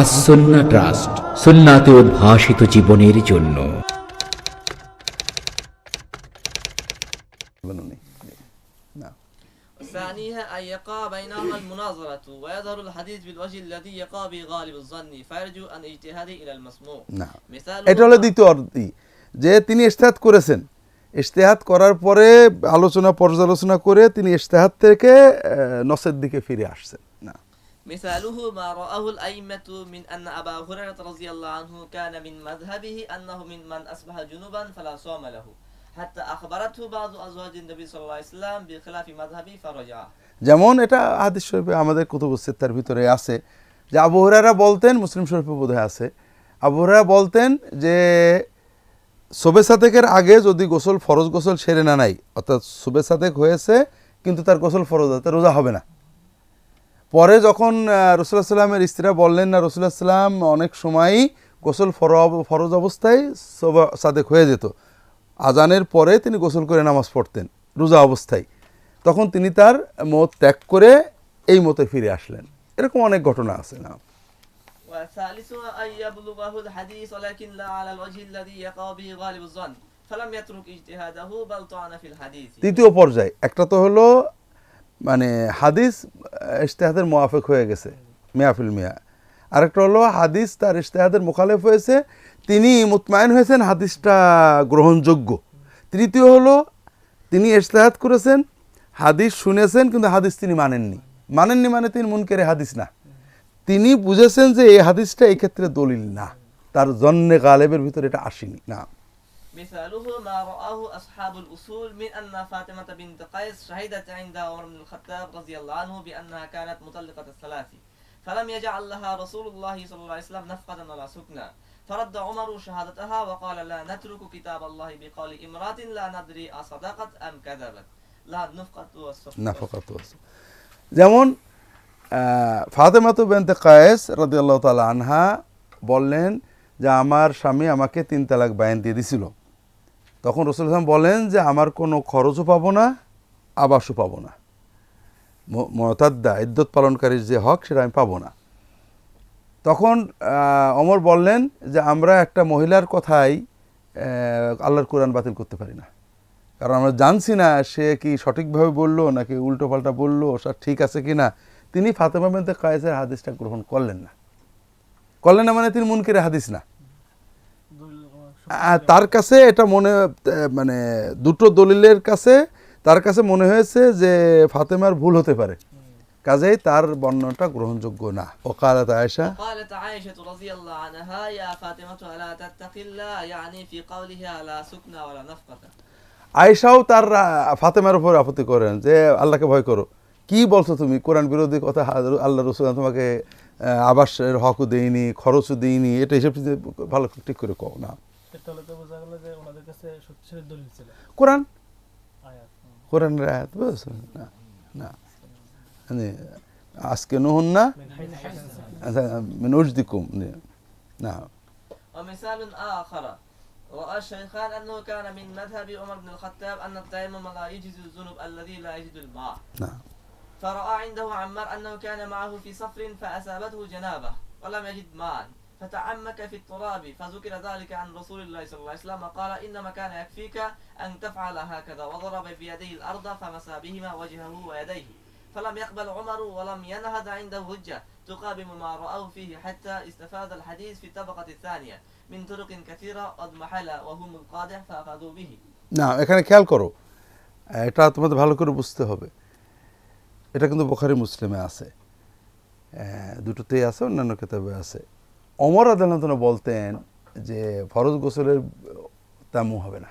আসন্না trust, সুন্নাতে উদ্ভাসিত জীবনের জন্য। ثانيها أن يقع بينهما المناظرة ويظهر الحديث بالوجه الذي يقع به غالب الظن فيرجو أن اجتهاده إلى المسموع مثاله এটা হলো দ্বিতীয় অর্থই, যে তিনি ইজতিহাদ করেছেন, ইজতিহাদ করার পরে আলোচনা পর্যালোচনা করে তিনি ইজতিহাদ থেকে নসের দিকে ফিরে আসছেন। না, مثاله ما رآه الأئمة من أن أبا هريرة رضي الله عنه كان من مذهبه أنه من أصبح جنوبا فلا صوم له حتى أخبرته بعض أزواج النبي صلى الله عليه وسلم بخلاف مذهبه فرجع। যেমন এটা হাদিস শরীফে আমাদের কুতুবুস সিত্তার ভিতরে আছে যে আবু হুরায়রা বলতেন, মুসলিম শরীফে বোধহয় আছে, আবু হুরায়রা বলতেন যে সুবে সাদেকের আগে যদি গোসল ফরজ গোসল সেরে না নাই, অর্থাৎ সুবে সাদেক হয়েছে কিন্তু তার গোসল ফরজ আছে, রোজা হবে না। পরে যখন রাসূলুল্লাহ সাল্লামের স্ত্রীরা বললেন না, রাসূলুল্লাহ সাল্লাম অনেক সময়ই গোসল ফরজ অবস্থায় সুবে সাদেক হয়ে যেত, আজানের পরে তিনি গোসল করে নামাজ পড়তেন রোজা অবস্থায়, তখন তিনি তার মত ত্যাগ করে এই মতে ফিরে আসলেন। এরকম অনেক ঘটনা আছে। না, وثالثها أن يبلغه الحديث ولكن لا على الوجه الذي يقع به غالب الظن فلم يترك اجتهاده بل طعن في الحديث। তৃতীয় পর্যায়, একটা তো হলো মানে হাদিস ইজতিহাদের মুওয়াফিক হয়ে গেছে মিয়াফিল মিয়া, আরেকটা হলো হাদিস তার ইজতিহাদের মুখালেফ হয়েছে, তিনি মুতমাইন হয়েছেন হাদিসটা গ্রহণযোগ্য। তৃতীয় হলো তিনি ইজতিহাদ করেছেন, হাদিস শুনেছেন কিন্তু হাদিস তিনি মানেননি মানে তিনি মুনকারে হাদিস না, তিনি বুঝেছেন যে এই হাদিসটা এই ক্ষেত্রে দলিল না, তার জন্নে গালেবের ভিতরে এটা আসেনি। না, مثاله ما رآه أصحاب الأصول من أن فاطمة بنت قيس شهدت عند عمر بن الخطاب رضي الله عنه بأنها كانت مطلقة الثلاث فلم يجعل لها رسول الله صلى الله عليه وسلم نفقة ولا سكنا فرد عمر شهادتها وقال لا نترك كتاب الله بقول امرأة لا ندري أصدقت أم كذبت لا نفقة والسكنى। যেমন ফাতেমাতু বিনতে কায়েস রাদিয়াল্লাহু তাআলা আনহা বললেন যে আমার স্বামী আমাকে 3 তালাক বায়ান দিয়ে দিছিল, তখন রাসূল সাল্লাল্লাহু আলাইহি ওয়াসাল্লাম বলেন যে আমার কোনো খরচও পাবো না, আবাসও পাবো না, মুতাদ্দা ইদ্দত পালনকারীর যে হক সেটা আমি পাবো না। তখন ওমর বললেন যে আমরা একটা মহিলার কথাই আল্লাহর কোরআন বাতিল করতে পারি না, কারণ আমরা জানছি না সে কি সঠিকভাবে বললো নাকি উল্টো পাল্টা বললো, সব ঠিক আছে কি না। তিনি ফাতেমা বিনতে কায়েসের হাদিসটা গ্রহণ করলেন না মানে তিনি মুনকিরে হাদিস না, তার কাছে এটা মানে দুটো দলিলের কাছে তার কাছে মনে হয়েছে যে ফাতেমার ভুল হতে পারে, কাজেই তার বর্ণনাটা গ্রহণযোগ্য না। وقالت عائشة رضي الله عنها يا فاطمة ألا تتقي الله يعني في قولها لا سكنى ولا نفقة। আয়েশাও তার ফাতেমার উপর আপত্তি করেন যে আল্লাহকে ভয় করো, কি বলছো তুমি, কোরআন বিরোধী কথা, আল্লাহ রাসূল তোমাকে আবাসের হকও দেয়নি, খরচও দেয়নি, এটা হিসেবে ভালো ঠিক করে কও। না, কোরআনের আয়াত বুঝছেন না, না মানে আজকে নুহুন না মিন উজদিকুম। না, ومثال آخر رأى الشيخان أنه كان من مذهب عمر بن الخطاب أن التيمم لا يجوز الذنوب الذي لا يجد الماء فرأى عنده عمار أنه كان معه في سفر فأصابته جنابة ولم يجد ماء فتعمك في التراب فذكر ذلك عن رسول الله صلى الله عليه وسلم وقال إنما كان يكفيك أن تفعل هكذا وضرب بيديه الأرض فمسى بهما وجهه ويديه فلم يقبل عمر ولم ينهض عنده حجة تقابل ما رأوا فيه حتى استفاد الحديث في الطبقة الثانية من طرق كثيرة قد محل وهم القادح فأخذوا به। না, এখানে খেয়াল করো, এটা তোমাদের ভালো করে বুঝতে হবে, এটা কিন্তু বুখারী মুসলিমে আছে, দুটোতেই আছে, অন্যান্য কিতাবে আছে। ওমর রাদিয়াল্লাহু আনহু বলতেন যে ফরজ গোসলের তায়াম্মুম হবে না,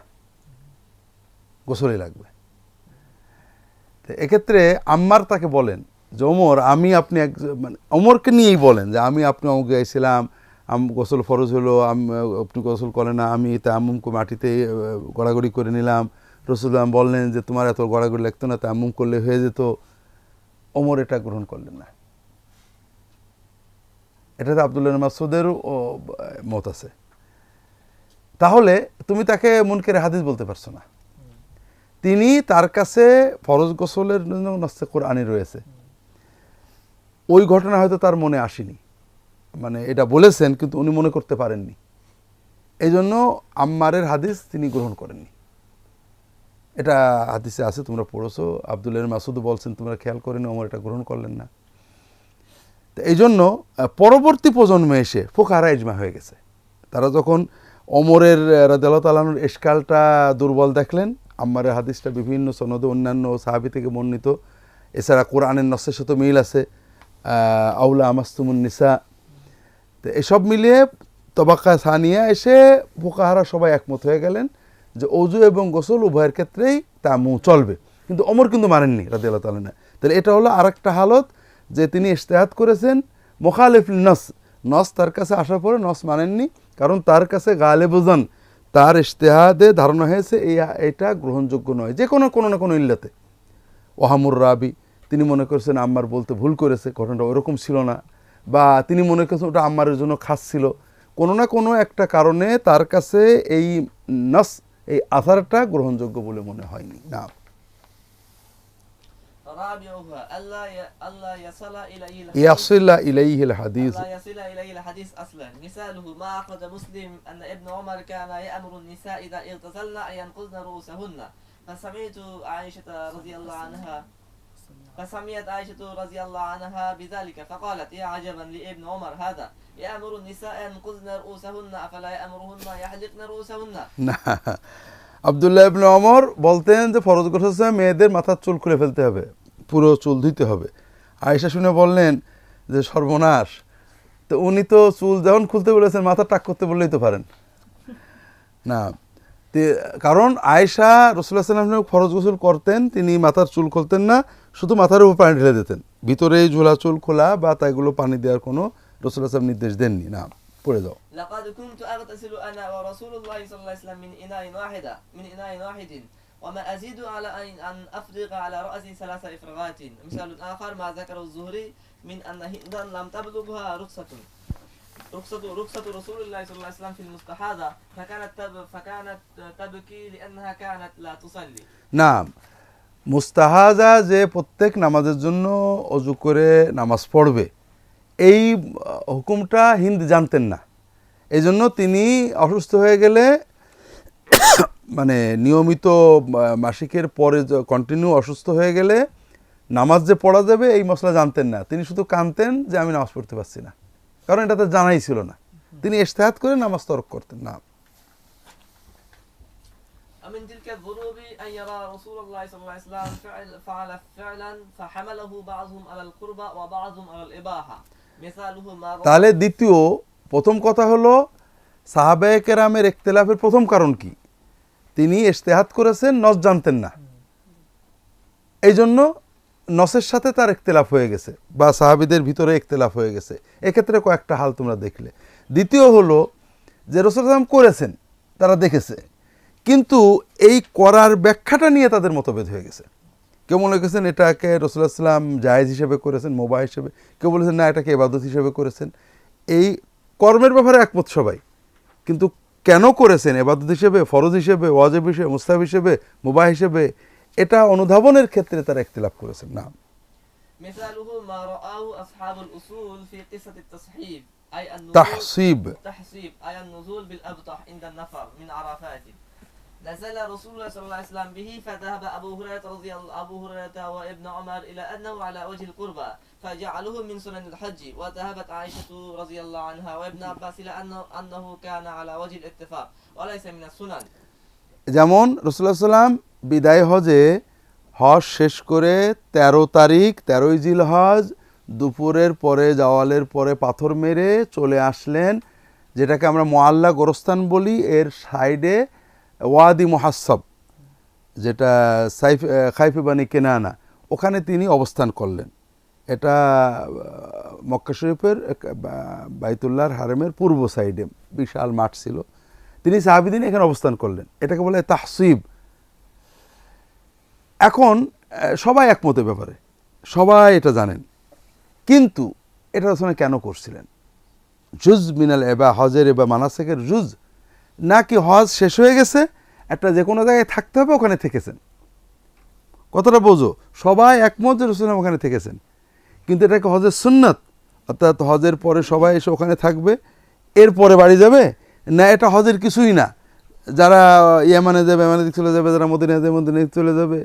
গোসলই লাগবে। তো এক্ষেত্রে আম্মার তাকে বলেন যে ওমর আমি আপনি মানে ওমরকে নিয়েই বলেন যে আমি আপনি অমুক গেছিলাম, গোসল ফরজ হলো, আপনি গোসল করেন না, আমি তায়াম্মুম মাটিতে গড়াগড়ি করে নিলাম, রাসূলুল্লাহ বললেন যে তোমার এত গড়াগড়ি লাগতো না, তায়াম্মুম করলে হয়ে যেত। ওমর এটা গ্রহণ করলেন না, এটাতে আব্দুল্লাহ ইবনে মাসউদেরও মত আছে। তাহলে তুমি তাকে মুনকারে হাদিস বলতে পারছো না, তিনি তার কাছে ফরজ গোসলের জন্য নাসে কোরআনী রয়েছে, ওই ঘটনা হয়তো তার মনে আসেনি, মানে এটা বলেছেন, কিন্তু উনি মনে করতে পারেননি, এই জন্য আম্মারের হাদিস তিনি গ্রহণ করেননি। এটা হাদিসে আছে, তোমরা পড়েছো। আব্দুল্লাহ ইবনে মাসউদ বলছেন তোমরা খেয়াল করেন, ওমর এটা গ্রহণ করলেন না। তো এই জন্য পরবর্তী প্রজন্মে এসে ফুকাহারা ইজমা হয়ে গেছে। তারা যখন ওমরের রাদিয়াল্লাহু তাআলা আনহুর ইশকালটা দুর্বল দেখলেন, আম্মারের হাদিসটা বিভিন্ন সনদে অন্যান্য সাহাবী থেকে বর্ণিত, এছাড়া কোরআনের নসের সাথে মিল আছে, আউলা আমাস্তুমুন নিসা, তো এসব মিলিয়ে তবাকা সানিয়া এসে ফুকাহারা সবাই একমত হয়ে গেলেন যে অজু এবং গোসল উভয়ের ক্ষেত্রেই তায়াম্মুম চলবে। কিন্তু ওমর কিন্তু মানেননি রাদিয়াল্লাহু তাআলা। তাহলে এটা হলো আরেকটা হালত যে তিনি ইজতিহাদ করেছেন মুখালিফ নস, নস তার কাছে আসার পরে নস মানেননি, কারণ তার কাছে গালেবুজান তার ইজতিহাদে ধারণা হয়েছে এটা গ্রহণযোগ্য নয়, যে কোনো না কোনো ইল্লাতে। ওহামুর রাবি তিনি মনে করেছেন আম্মার বলতে ভুল করেছে, ঘটনাটা ওরকম ছিল না, বা তিনি মনে করেছেন ওটা আম্মারের জন্য খাস ছিল, কোনো না কোনো একটা কারণে তার কাছে এই নস, এই আসারটা গ্রহণযোগ্য বলে মনে হয়নি। না, رابعها ألا يصل إليه ইয়াসিলা ইলাইহিল হাদিস। لا يصل إليه الحديث أصلا. مثاله ما أخرج مسلم أن ابن عمر كان يأمر النساء إذا اغتسلن أن ينقضن رؤوسهن فسمعت عائشة رضي الله عنها فسمعت عائشة رضي الله عنها بذلك فقالت يا عجبا لابن عمر هذا يأمر النساء أن ينقضن رؤوسهن أفلا يأمرهن يحلقن رؤوسهن. না, আব্দুল্লাহ ইবনে ওমর বলতেন যে ফরজ গোসলের সময় মেয়েদের মাথার চুল খুলে ফেলতে হবে, পুরো চুল ধুইতে হবে। আয়েশা শুনে বললেন যে সর্বনাশ, তো উনি তো চুল যখন খুলতে বলেছেন মাথা টাক করতে বললেই তো পারেন না। কারণ আয়েশা রাসূলুল্লাহ সাল্লাল্লাহু আলাইহি ওয়াসাল্লাম ফরজ গোসল করতেন, তিনি মাথার চুল খুলতেন না, শুধু মাথার উপর পানি ঢেলে দিতেন, ভিতরে ঝোলা চুল খোলা বা তাইগুলো পানি দেওয়ার কোনো রাসূলুল্লাহ সাল্লাল্লাহু আলাইহি ওয়াসাল্লাম নির্দেশ দেননি। না, পড়ে যাও। لقد كنت أغتسل أنا ورسول الله صلى الله عليه وسلم من إناء واحد وما أزيد على أن أفرغ على رأسي 3 إفراغات. مثال آخر ما ذكر الزهري من أن هندا لم تبلغها رخصة رسول الله صلى الله عليه وسلم في المستحاضة فكانت تبكي لأنها كانت لا تصلي. না, মুস্তাহাজা যে প্রত্যেক নামাজের জন্য অজু করে নামাজ পড়বে, এই হুকুমটা হিন্দ জানতেন না। এই জন্য তিনি অসুস্থ হয়ে গেলে মানে নিয়মিত মাসিকের পরে কন্টিনিউ অসুস্থ হয়ে গেলে নামাজ যে পড়া যাবে এই মশলা জানতেন না। তিনি শুধু কানতেন যে আমি নামাজ পড়তে পারছি না, কারণ এটা তো জানাই ছিল না। তিনি ইজতিহাদ করে নামাজ তরক করতেন না। ومن تلك الذنوب أن يرى رسول الله صلى الله عليه وسلم فعل فعلا فحمله بعضهم على القربة وبعضهم على الإباحة. مثاله ما তাহলে দ্বিতীয়, প্রথম কথা হলো সাহাবায়ে কেরামের ইখতিলাফের প্রথম কারণ কি? তিনি ইজতিহাদ করেছেন, নস জানতেন না, এই জন্য নসের সাথে তার ইখতিলাফ হয়ে গেছে, বা সাহাবীদের ভিতরে ইখতিলাফ হয়ে গেছে। এক্ষেত্রে কয়েকটা হাল তোমরা দেখলে। দ্বিতীয় হলো যে রাসূল সাল্লাল্লাহু আলাইহি ওয়াসাল্লাম করেছেন, তারা দেখেছে, কিন্তু এই করার ব্যাখ্যাটা নিয়ে তাদের মতভেদ হয়ে গেছে। কেউ মনে করেছেন এটাকে রাসূলুল্লাহ সাল্লাল্লাহু আলাইহি ওয়াসাল্লাম জায়েজ হিসেবে করেছেন, মুবাহ হিসেবে, কেউ বলেছেন না এটাকে ইবাদত হিসেবে করেছেন। এই কর্মের ব্যাপারে একমত সবাই, কিন্তু কেন করেছেন, ইবাদত হিসেবে, ফরজ হিসেবে, ওয়াজিব হিসেবে, মুস্তাহাব হিসেবে, মুবাহ হিসেবে, এটা অনুধাবনের ক্ষেত্রে তারা ইখতিলাফ করেছেন। না, مثاله ما رآه أصحاب الأصول في قصة التصحيب أي তাহসিব। أي النزول بالأبطح عند النفر من عرفات. نزل رسول الله صلى الله عليه وسلم به فذهب أبو هريرة وابن عمر إلى أنه على وجه القربة فجعلوه من سنن الحج. وذهبت عائشة رضي الله عنها وابن عباس إلى أنه كان على وجه الاتفاق وليس من السنن. যেমন রাসূলুল্লাহ সাল্লাল্লাহু আলাইহি ওয়াসাল্লাম বিদায় হজে হজ শেষ করে 13 তারিখ 13ই জিলহজ দুপুরের পরে জাওয়ালের পরে পাথর মেরে চলে আসলেন, যেটাকে আমরা মুআল্লা গোরস্তান বলি, এর সাইডে ওয়াদি মুহাসসাব, যেটা খাইফে বানি কেনানা, ওখানে তিনি অবস্থান করলেন। এটা মক্কা শরীফের বাইতুল্লাহর হারেমের পূর্ব সাইডে বিশাল মাঠ ছিল। তিনি সাহাবীদিন এখানে অবস্থান করলেন, এটাকে বলে তাহসিব। এখন সবাই একমতের ব্যাপারে, সবাই এটা জানেন, কিন্তু এটা রাসূল কেন করছিলেন? জুজ মিনাল এবা, হজের এবা মানাসিকের জুজ, নাকি হজ শেষ হয়ে গেছে, একটা যে কোনো জায়গায় থাকতে হবে, ওখানে থেকেছেন? কথাটা বোঝো, সবাই একমত যে রাসূল ওখানে থেকেছেন, কিন্তু এটাকে হজের সুন্নাত অর্থাৎ হজের পরে সবাই এসে ওখানে থাকবে, এরপরে বাড়ি যাবে, না এটা হজের কিছুই না, যারা ইয়ামানে যাবে ইয়ামানে চলে যাবে, যারা মদিনায় যাবে মদিনায় চলে যাবে।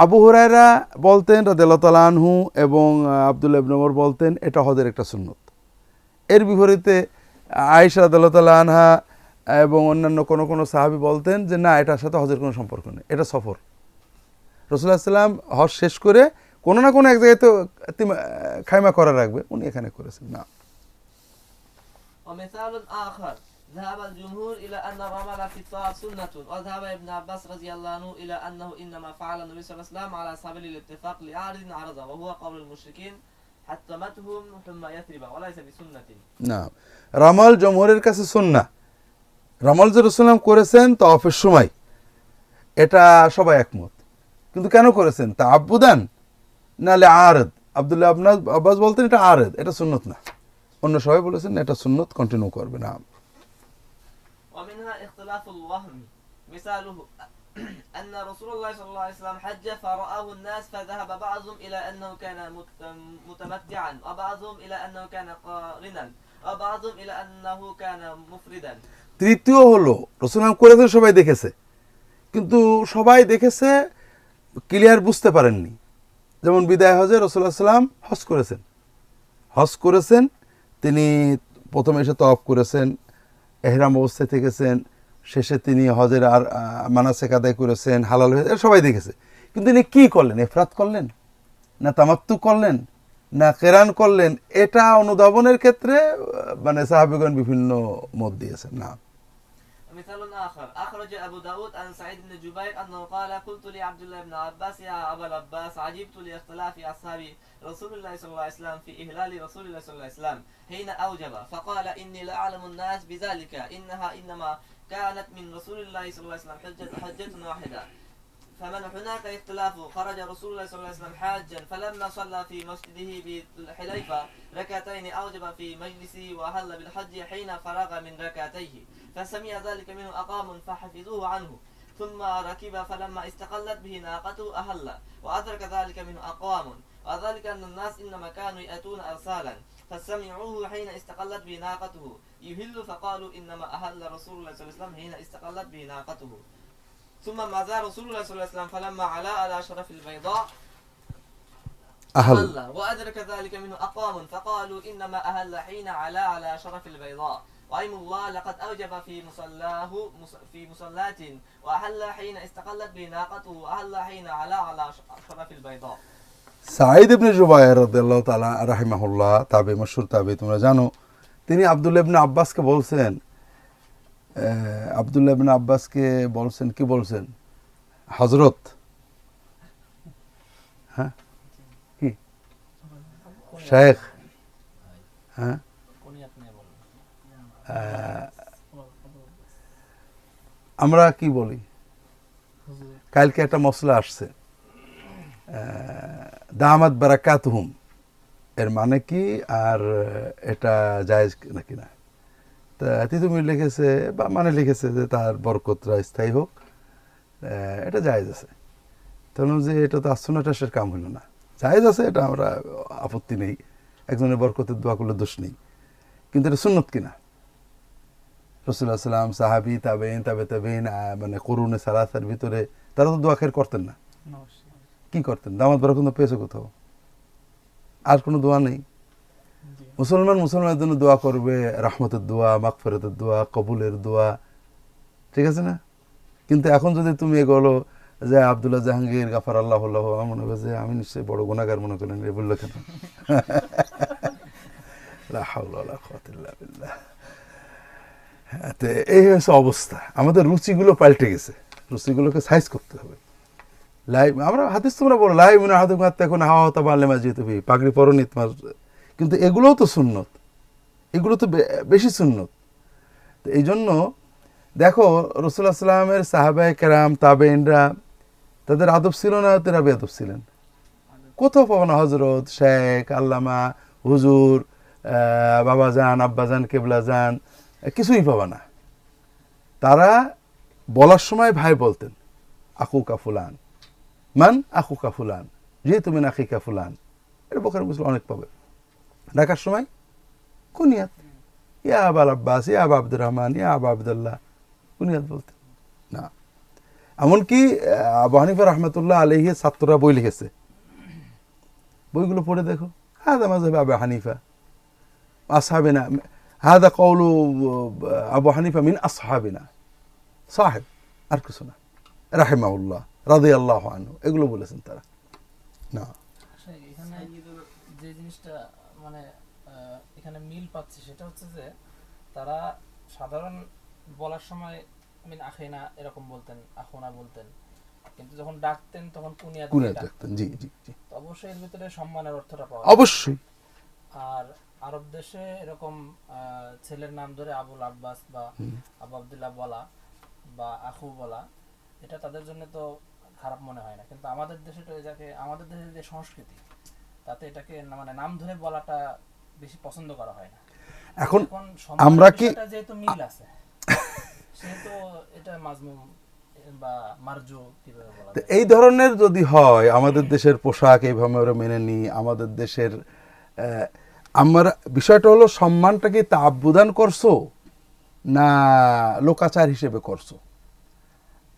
আবু হুরায়রা বলতেন রাদিয়াল্লাহু তাআলা আনহু এবং আব্দুল্লাহ ইবনে ওমর বলতেন এটা হজের একটা সুন্নত। এর বিপরীতে আয়েশা রাদিয়াল্লাহু তাআলা আনহা এবং অন্যান্য কোনো সাহাবী বলতেন যে না, এটার সাথে হজের কোনো সম্পর্ক নেই, এটা সফর। রাসূলুল্লাহ সাল্লাল্লাহু আলাইহি ওয়াসাল্লাম হজ শেষ করে কোনো না কোনো এক জায়গায় তো খাইমা করা রাখবে, উনি এখানে করেছেন না। ومثال آخر ذهب الجمهور إلى أن الرمل في الطواف سنة، وذهب ابن عباس رضي الله عنه إلى أنه إنما فعل النبي صلى الله عليه وسلم على سبيل الاتفاق لعارض عرضه، وهو قول المشركين حتمتهم حمى يثرب وليس بسنة। না, রামাল জমহুরের কাছে সুন্নাহ। রামাল যে রাসূলুল্লাহ করেছেন তাওয়াফের সময়, এটা সবাই একমত। কিন্তু কেন করেছেন? তাআব্বুদান নালে আরদ। আব্দুল্লাহ ইবনে আব্বাস বলতেন এটা আরদ, এটা সুন্নত না। অন্য সবাই বলেছেন এটা সুন্নত, কন্টিনিউ করবে না। ومنها اختلاف الوهم، مثاله أن رسول الله صلى الله عليه وسلم حج فرآه الناس فذهب بعضهم إلى أنه كان متمتعا، وبعضهم إلى أنه كان قارنا، وبعضهم إلى أنه كان مفردا। তৃতীয় হলো রাসূলুল্লাহ করেছেন সবাই দেখেছে, কিন্তু সবাই দেখেছে ক্লিয়ার বুঝতে পারেননি। যেমন বিদায় হজে রাসূলুল্লাহ সাল্লাম হজ করেছেন, তিনি প্রথমে এসে তওয়াফ করেছেন, এহরাম অবস্থায় থেকেছেন, শেষে তিনি হজের আর মানাসিক আদায় করেছেন, হালাল হয়ে সবাই দেখেছে। কিন্তু তিনি কী করলেন? ইফরাত করলেন না তামাত্তু করলেন না কেরান করলেন? এটা অনুধাবনের ক্ষেত্রে মানে সাহাবীগণ বিভিন্ন মত দিয়েছেন। না, مثال آخر أخرج أبو داود عن سعيد بن جبير أنه قال قلت لعبد الله بن عباس يا أبا العباس عجبت لاختلاف أصحاب رسول الله صلى الله عليه وسلم في إهلال رسول الله صلى الله عليه وسلم حين أوجب، فقال إني لأعلم الناس بذلك إنها إنما كانت من رسول الله صلى الله عليه وسلم حجة واحدة، فمن هناك اختلاف. خرج رسول الله صلى الله عليه وسلم حاجا فلما صلى في مسجده بالحليفة ركعتين أوجب في مجلسه وأهل بالحج حين فرغ من ركعتيه، فسمع ذلك منه أقام فحفظوه عنه، ثم ركب فلما استقلت به ناقته أهل وأدرك ذلك منه أقوام، وذلك أن الناس إنما كانوا يأتون أرسالا فسمعوه حين استقلت به ناقته يهل، فقالوا إنما أهل رسول الله صلى الله عليه وسلم حين استقلت به ناقته، ثم ماذا رسول الله صلى الله عليه وسلم فلما علا على شرف البيضاء أهل وأدرك ذلك منه أقوام فقالوا إنما أهل حين علا على شرف البيضاء، وأيم الله لقد أوجب في مصلاه في مصلات، وأهل حين استقلت به ناقته، وأهل حين علا على شرف البيضاء। সাঈদ ইবনে জুবায়ের রাদিয়াল্লাহু তাআলা রাহিমাহুল্লাহ তাবে মশহুর তাবে, তোমরা জানো, তিনি আব্দুল্লাহ ইবনে আব্বাসকে বলছেন, আব্দুল্লাহ ইবনে আব্বাসকে বলছেন, কি বলছেন? হযরত, হ্যাঁ কি শেখ, হ্যাঁ আমরা কি বলি? কালকে একটা মসলা আসছে দামাত বারাকাতুহুম, এর মানে কি আর এটা জায়েজ নাকি না? তা তিতুমির লিখেছে বা মানে লিখেছে যে তার বরকতরা স্থায়ী হোক, এটা জায়েজ আছে। তাহলে যে এটা তো আসুন্নাটাসের কাম হইল না, জায়েজ আছে, এটা আমরা আপত্তি নেই, একজনের বরকতের দোয়া করলে দোষ নেই, কিন্তু এটা সুন্নত কিনা? রাসূলুল্লাহ সাল্লাল্লাহু আলাইহি ওয়াসাল্লাম, সাহাবী, তাবেঈন, তাবেঈন মানে কুরুনে সালাসার ভিতরে তারা তো দোয়া খের করতেন না। কি করতেন? দামাত বারাকাতুহুম পেয়েছে কোথাও? আর কোনো দোয়া নেই। মুসলমানের জন্য দোয়া করবে, রহমতের দোয়া, মাগফিরাতের দোয়া, কবুলের দোয়া, ঠিক আছে না? কিন্তু এখন যদি তুমি এগুলো যে আব্দুল্লাহ জাহাঙ্গীর গাফার আল্লাহ আমার মনে হবে যে আমি নিশ্চয়ই বড় গুনাহগার মনে করেন, এ বললো কেন? লা হাওলা ওয়ালা কুওয়াতা ইল্লা বিল্লাহ। এই হচ্ছে অবস্থা। আমাদের রুচিগুলো পাল্টে গেছে, রুচিগুলোকে সাইজ করতে হবে। আমরা হাদিস তোমরা বলো লাই মিনা হাদিস এখন হাওয়া হতা বাল্লেমা যেতে হবে, পাগড়ি পরনি তোমার, কিন্তু এগুলোও তো সুন্নত, এগুলো তো বেশি সুন্নত। তো এই জন্য দেখো রাসূলুল্লাহ সাল্লামের সাহাবায়ে কেরাম, তাবেঈনরা, তাদের আদব ছিল না? তারা বেয়াদব ছিলেন। কোথাও পাবো না হযরত, শেখ, আল্লামা, হুজুর, বাবাজান, আব্বাজান, কেবলাজান, কিছুই পাবা না। তারা বলার সময় ভাই বলতেন, আখুকা ফুলান, মান আখুকা ফুলান, যেহেতু মিন আখিকা ফুলান, এটা বুখারী মুসলিম অনেক পাবে। ডাকার সময় কুনিয়াত, ইয়া আবাল আব্বাস, ইয়া আবা আব্দুর রহমান, ইয়া আবা আবদুল্লাহ, কুনিয়াত বলতেন না। এমনকি আবু হানিফা রহমতুল্লাহ আলাইহি ছাত্ররা বই লিখেছে, বইগুলো পড়ে দেখো, হাদা মাযহাব আবু হানিফা আসহাবিনা, হাদা কওলু আবু হানিফা মিন আসহাবিনা, সাহেব, আর কিছু না, রাহিমাহুল্লাহ রাদিয়াল্লাহু আনহু, এগুলো বলেছেন তারা। না এখানে যে জিনিসটা মানে এখানে মিল পাচ্ছি সেটা হচ্ছে যে তারা সাধারণ বলার সময় মিন আখিনা এরকম বলতেন, আখুনা বলতেন, কিন্তু যখন ডাকতেন তখন কুনিয়াত ডাকতেন। জি জি জি, অবশ্যই এর ভিতরে সম্মানের অর্থটা পাওয়া অবশ্যই। আর আরব দেশে এরকম ছেলের নাম ধরে আবুল আব্বাস বা আবু আব্দুল্লাহ বলা বা আখু বলা, এটা তাদের জন্য তো খারাপ মনে হয় না, কিন্তু আমাদের দেশে তো এটাকে, আমাদের দেশের যে সংস্কৃতি তাতে এটাকে মানে নাম ধরে বলাটা বেশি পছন্দ করা হয় না। এখন সম্মানের আমরা কি বিষয়টা যেহেতু মিল আছে সেহেতু এটা মাজমুম বা মারজু কিভাবে বলা যায়? এই ধরনের যদি হয়, আমাদের দেশের পোশাক এইভাবে আমরা মেনে নিই, আমাদের দেশের আমরা, বিষয়টা হলো সম্মানটা কি তাআব্বুদান করছো না লোকাচার হিসেবে করছো?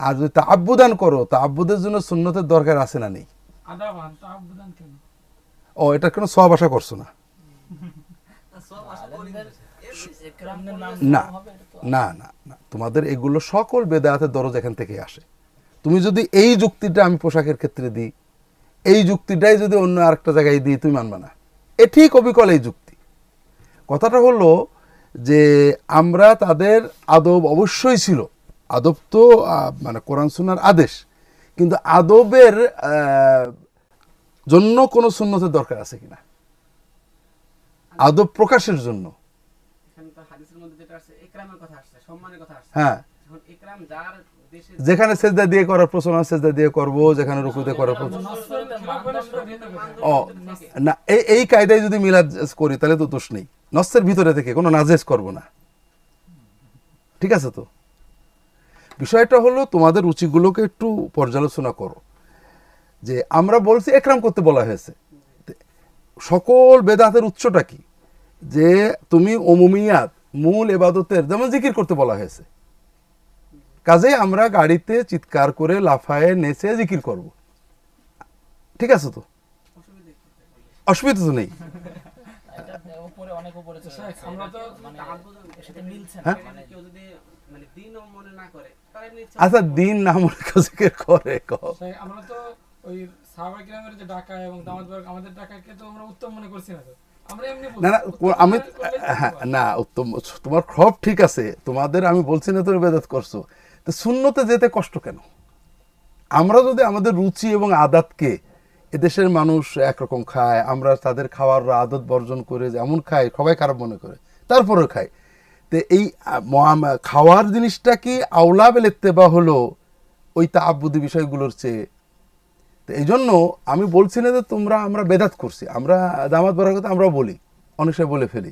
আর যদি তাআব্বুদান করো, তাআব্বুদের জন্য সুন্নতের দরকার আছে না নেই? আদাবান তাআব্বুদান কেন? ও, এটার কোনো সওয়াব আশা করছো না? একরামের নাম না হবে এটা তো না না না, তোমাদের এগুলো সকল বেদাতের দরজ এখান থেকে আসে। তুমি যদি এই যুক্তিটা আমি পোশাকের ক্ষেত্রে দিই, এই যুক্তিটাই যদি অন্য আরেকটা জায়গায় দিই, তুমি মানবে না। এ ঠিক অবিকল এই যুক্তি। কথাটা হলো যে আমরা তাদের আদব অবশ্যই ছিল, আদব তো মানে কোরআন সুন্নাহর আদেশ, কিন্তু আদবের জন্য কোনো সুন্নতের দরকার আছে কিনা, আদব প্রকাশের জন্য? এখানে তো হাদিসের মধ্যে যেটা আছে ইকরামের কথা আসছে, সম্মানের কথা আসছে। হ্যাঁ, এখন ইকরাম যার দেশে যেখানে সেজদা দিয়ে করার প্রচলন, সেজদা দিয়ে করব, যেখানে রুকু দিয়ে করার প্রচলন। ও না, এই কায়দায় যদি মিলাদ করি তাহলে তো দোষ নেই, নসের ভিতরে থেকে কোনো নাজেজ করব না, ঠিক আছে? তো বিষয়টা হলো তোমাদের রুচিগুলোকে একটু পর্যালোচনা করো। যে আমরা বলছি একরাম করতে বলা হয়েছে, সকল বেদাতের উৎসটা কি? যে তুমি ওমুমিয়াত, মূল ইবাদতের, যেমন জিকির করতে বলা হয়েছে, কাজে আমরা গাড়িতে চিৎকার করে লাফায়ে নেচে জিকির করব, ঠিক আছে? তো অসুবিধা তো নেই। এটা উপরে অনেক উপরে চলে গেছে। আমরা তো মানে এর সাথে মিলছে না, হ্যাঁ? মানে কেউ যদি মানে দিনও মনে না করে তাহলে এমনি ইচ্ছা আচ্ছা, দিন না মনে জিকির করে আমরা তো ওই সাহাবা কিরামের যে ডাকা এবং দামাত বারক আমাদের ডাকাকে তো আমরা উত্তম মনে করছি না, তো আমরা এমনি না না, আমি হ্যাঁ না, উত্তম, তোমার সব ঠিক আছে, তোমাদের আমি বলছি না তুমি বেদাত করছো, তো সুন্নতে যেতে কষ্ট কেন? আমরা যদি আমাদের রুচি এবং আদাতকে, এদেশের মানুষ একরকম খায়, আমরা তাদের খাওয়ার আদত বর্জন করে যেমন খাই, সবাই খারাপ মনে করে, তারপরেও খাই, তো এই খাওয়ার জিনিসটা কি আওলা বেলেত্তেবা হলো ওই তাআব্বুদি বিষয়গুলোর চেয়ে? তো এই জন্য আমি বলছি না যে তোমরা আমরা বেদাত করছি, আমরা দামাত বরাকত আমরাও বলি, অনেক সময় বলে ফেলি,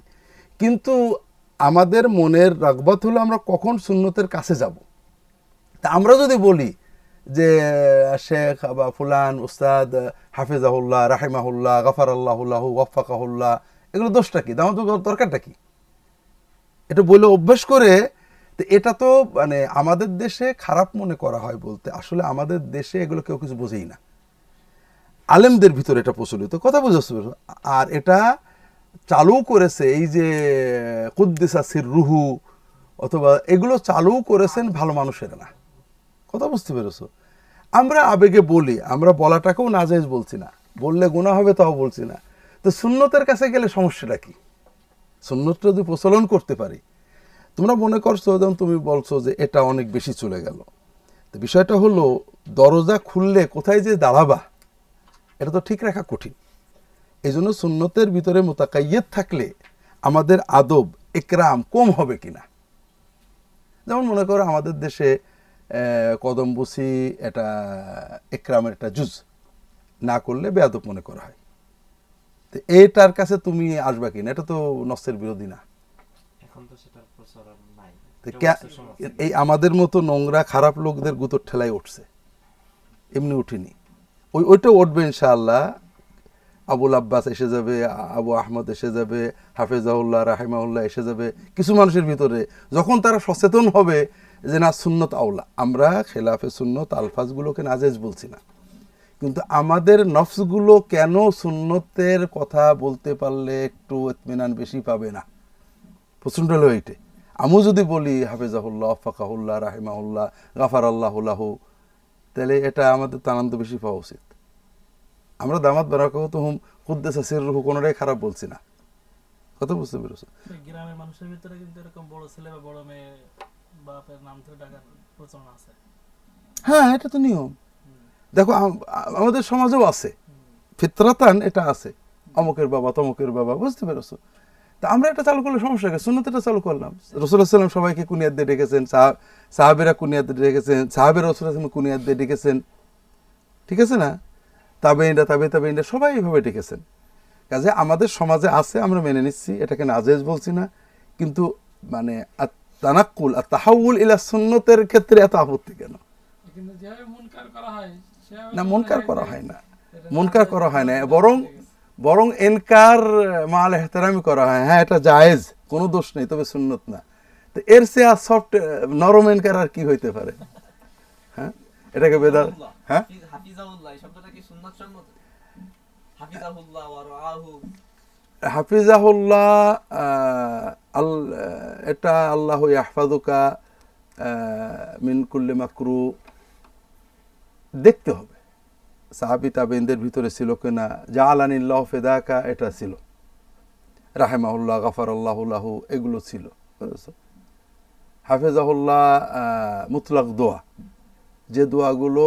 কিন্তু আমাদের মনের রাগবত হলো আমরা কখন সুন্নতের কাছে যাব। তা আমরা যদি বলি যে শেখ বা ফুলান উস্তাদ হাফিজাহুল্লাহ রাহিমাহুল্লাহ গাফারাল্লাহুল্লাহু ওয়াফাকাহুল্লাহ, এগুলো দোষটা কি? দামাত দরকারটা কি? এটা বলে অভ্যাস করে, তো এটা তো মানে আমাদের দেশে খারাপ মনে করা হয় বলতে, আসলে আমাদের দেশে এগুলো কেউ কিছু বোঝেই না, আলেমদের ভিতরে এটা প্রচলিত, কথা বুঝেছ? আর এটা চালু করেছে এই যে কুদ্দিসা সিররুহু, অথবা এগুলো চালু করেছেন ভালো মানুষেরা না, কথা বুঝতে পেরেছো? আমরা আবেগে বলি, আমরা বলাটাকেও নাজায়েজ বলছি না, বললে গুনাহ হবে তাও বলছি না। তো সুন্নতের কাছে গেলে সমস্যাটা কি? সুন্নতটা যদি প্রচলন করতে পারি, তোমরা মনে করছো, যেমন তুমি বলছো যে এটা অনেক বেশি চলে গেল, তো বিষয়টা হলো দরজা খুললে কোথায় যে দাঁড়াবা এটা তো ঠিক রাখা কঠিন। এই জন্য সুন্নতের ভিতরে মুতাকাইয়্যিদ থাকলে আমাদের আদব ইকরাম কম হবে কিনা। যেমন মনে করো আমাদের দেশে কদমবুসি এটা ইকরামের একটা জুজ, না করলে বেয়াদব মনে করা হয়, তো এটার কাছে তুমি আসবা কিনা? এটা তো নসের বিরোধী না। এখন তো সেটার প্রচলন নাই। এই আমাদের মতো নোংরা খারাপ লোকদের গুতোর ঠেলায় উঠছে, এমনি উঠিনি, ওইটা উঠবে ইনশাআল্লাহ। আবুল আব্বাস এসে যাবে, আবু আহমদ এসে যাবে, হাফেজাউল্লাহ রাহিমাউল্লাহ এসে যাবে কিছু মানুষের ভিতরে, যখন তারা সচেতন হবে যে না সুন্নত আউলা। আমরা খেলাফে সুন্নত আলফাজগুলোকে নাজেজ বলছি না, কিন্তু আমাদের নফসগুলো কেন সুন্নতের কথা বলতে পারলে একটু ইতমিনান বেশি পাবে না? প্রশ্নটা হলো এইটে। আমি যদি বলি হাফেজাহুল্লাহ ফাকাহুল্লাহ রাহিমাহুল্লাহ গাফার আল্লাহ লাহু, তাহলে এটা আমাদের আনন্দ বেশি পাওয়া উচিত। আমরা দামাত বারাকাতুহুম কুদ্দাসা সিররুহু কোনোটাই খারাপ বলছি না, কথা বুঝতে পেরেছো? গ্রামের মানুষের ভিতরে কিন্তু এরকম বড় ছেলে বা বড় মেয়ে বাপের নাম ধরে ডাকার প্রচলন আছে। হ্যাঁ, এটা তো নিয়ম। দেখো আমাদের সমাজেও আছে, ফিতরাতান এটা আছে, অমুকের বাবা তমুকের বাবা, বুঝতে পেরেছো? তা আমরা এটা চালু করলে সমস্যা কি? সুন্নতটা চালু করলাম। রাসূলুল্লাহ সাল্লাল্লাহু আলাইহি ওয়াসাল্লাম সবাইকে কুনিয়াত দিয়ে ডেকেছেন, সাহাবীরা কুনিয়াত দিয়ে ডেকেছেন, সাহাবীরা রাসূলুল্লাহ সাল্লাল্লাহু আলাইহি ওয়াসাল্লাম কুনিয়াত দিয়ে ডেকেছেন, ঠিক আছে না? তাবেঈনরা সবাই এইভাবে ডেকেছেন। কাজে আমাদের সমাজে আছে, আমরা মেনে নিচ্ছি, এটাকে নাজেজ বলছি না, কিন্তু মানে তানাক্কুল আর তাহাউল ইলা সুন্নতের ক্ষেত্রে এত আপত্তি কেন? কিন্তু যেভাবে মুনকার করা হয় সেভাবে না, মুনকার করা হয় না, মুনকার করা হয় না, বরং এনকার মাল এহতেরামি করা হয়। হ্যাঁ, এটা জায়েজ, কোনো দোষ নেই, তবে সুন্নত না। তো এর চেয়ে আর সফট নরম এনকার আর কি হইতে পারে? হ্যাঁ, এটাকে বেদাত। হ্যাঁ, হাফিজাহুল্লাহ এই শব্দটা কি সুন্নাত সম্মত? হাফিজাহুল্লাহ ওয়া রাআহু, হাফিজাহুল্লাহ এটা আল্লাহ ইয়াহফাজুকা মিন কুল্লি মাকরু, দেখতে হবে সাহাবী তাবেঈনদের ভিতরে ছিল কিনা। জাআলানিল্লাহু ফিদাকা এটা ছিল, রাহিমাহুল্লাহ গাফারাল্লাহু লাহু এগুলো ছিল। হাফিজাহুল্লাহ মুতলাক দোয়া, যে দোয়াগুলো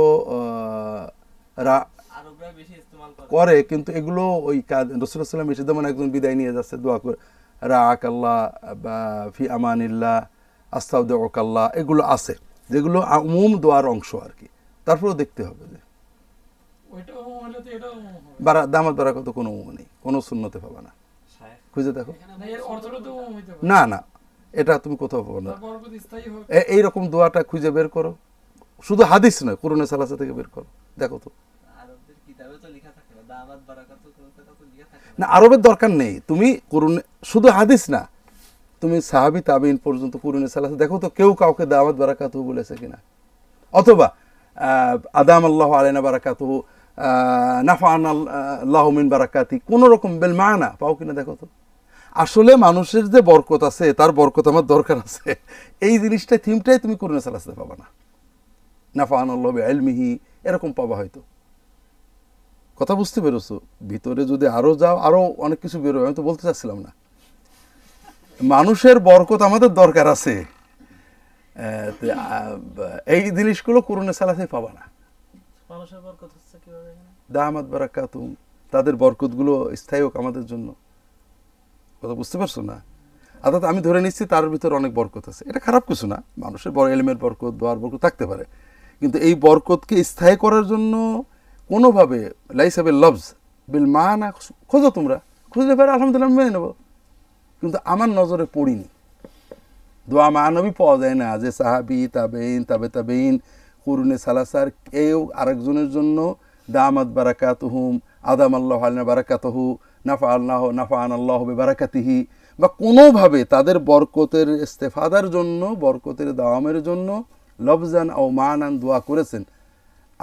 আরবরা বেশি ইস্তেমাল করে, কিন্তু এগুলো ওই রাসূলুল্লাহ সাল্লাল্লাহু আলাইহি ওয়াসাল্লাম এসে যেমন একজন বিদায় নিয়ে যাচ্ছে দোয়া করে রাআক আল্লাহ বা ফি আমানিল্লাহ আস্তাউদিউকাল্লাহ, এগুলো আছে যেগুলো উমুম দোয়ার অংশ আর কি। তারপরেও দেখতে হবে যে ওইটা হলে তো এটাও হবে দামাত বারাকাত কোনো উমুম নেই, কোনো সুন্নতে পাবা না, খুঁজে দেখো। না, এর অর্থটা তো হইতে পারে না না, এটা তুমি কোথাও পাবো না। তারপর বরকত স্থায়ী হোক। এইরকম দোয়াটা খুঁজে বের করো, শুধু হাদিস নয়, কুরআনে সালাসা থেকে বের করো, দেখো তো। আরবদের কিতাবে তো লেখা থাকে না, দামাত বারাকাতু কোনো কথা তো লেখা থাকে না, আরবের দরকার নেই, তুমি কুরআনে শুধু হাদিস না, তুমি সাহাবী তাবেঈন পর্যন্ত কুরআনে সালাসা দেখো তো কেউ কাউকে দাওয়াত বারাকাতুহু বলেছে কিনা, অথবা আদাম আল্লাহু আলাইনা বারাকাতুহু, নাফা'ানা আল্লাহু মিন বারাকাতি, কোন রকম বেল মানা পাও কিনা দেখো তো। আসলে মানুষের যে বরকত আছে, তার বরকত আমার দরকার আছে, এই জিনিসটা থিমটাই তুমি কুরআনে সালাসাতে পাবা না। নাফা'ানা আল্লাহু বিইলমিহি এরকম পাবা হয়তো, কথা বুঝতে পেরেছো? ভিতরে যদি আরো যাও আরো অনেক কিছু বেরোবে, আমি তো বলতে চাচ্ছিলাম না। মানুষের বরকত আমাদের দরকার আছে, এই জিনিসগুলো কুরআনে সালাতে পাবা না। মানুষের বরকত হচ্ছে কিভাবে? দামাত বারাকাতুহুম, তাদের বরকতগুলো স্থায়ী হোক আমাদের জন্য, কথা বুঝতে পারছো না? অর্থাৎ আমি ধরে নিচ্ছি তার ভিতরে অনেক বরকত আছে, এটা খারাপ কিছু না, মানুষের বড় এলিমের বরকত দোয়ার বরকত থাকতে পারে, কিন্তু এই বরকতকে স্থায়ী করার জন্য কোনোভাবে লাইসা বিল লফজ বিল মানা খোঁজো, তোমরা খুঁজলে পারে আলহামদুলিল্লাহ মেনে নেবো, কিন্তু আমার নজরে পড়িনি। দোয়া মানবী পাওয়া যায় না যে সাহাবী তাবেঈন তাবেঈন কুরআনে সালাসার কেউ আরেকজনের জন্য দামাত বারাকাতুহুম, আদাম আল্লাহু আলাইনা বারাকাতুহু, নাফা'ানা আল্লাহু বিবারাকাতিহি, বা কোনোভাবে তাদের বরকতের ইস্তেফাদার জন্য, বরকতের দাওয়ামের জন্য লফজান ও মানান দোয়া করেছেন,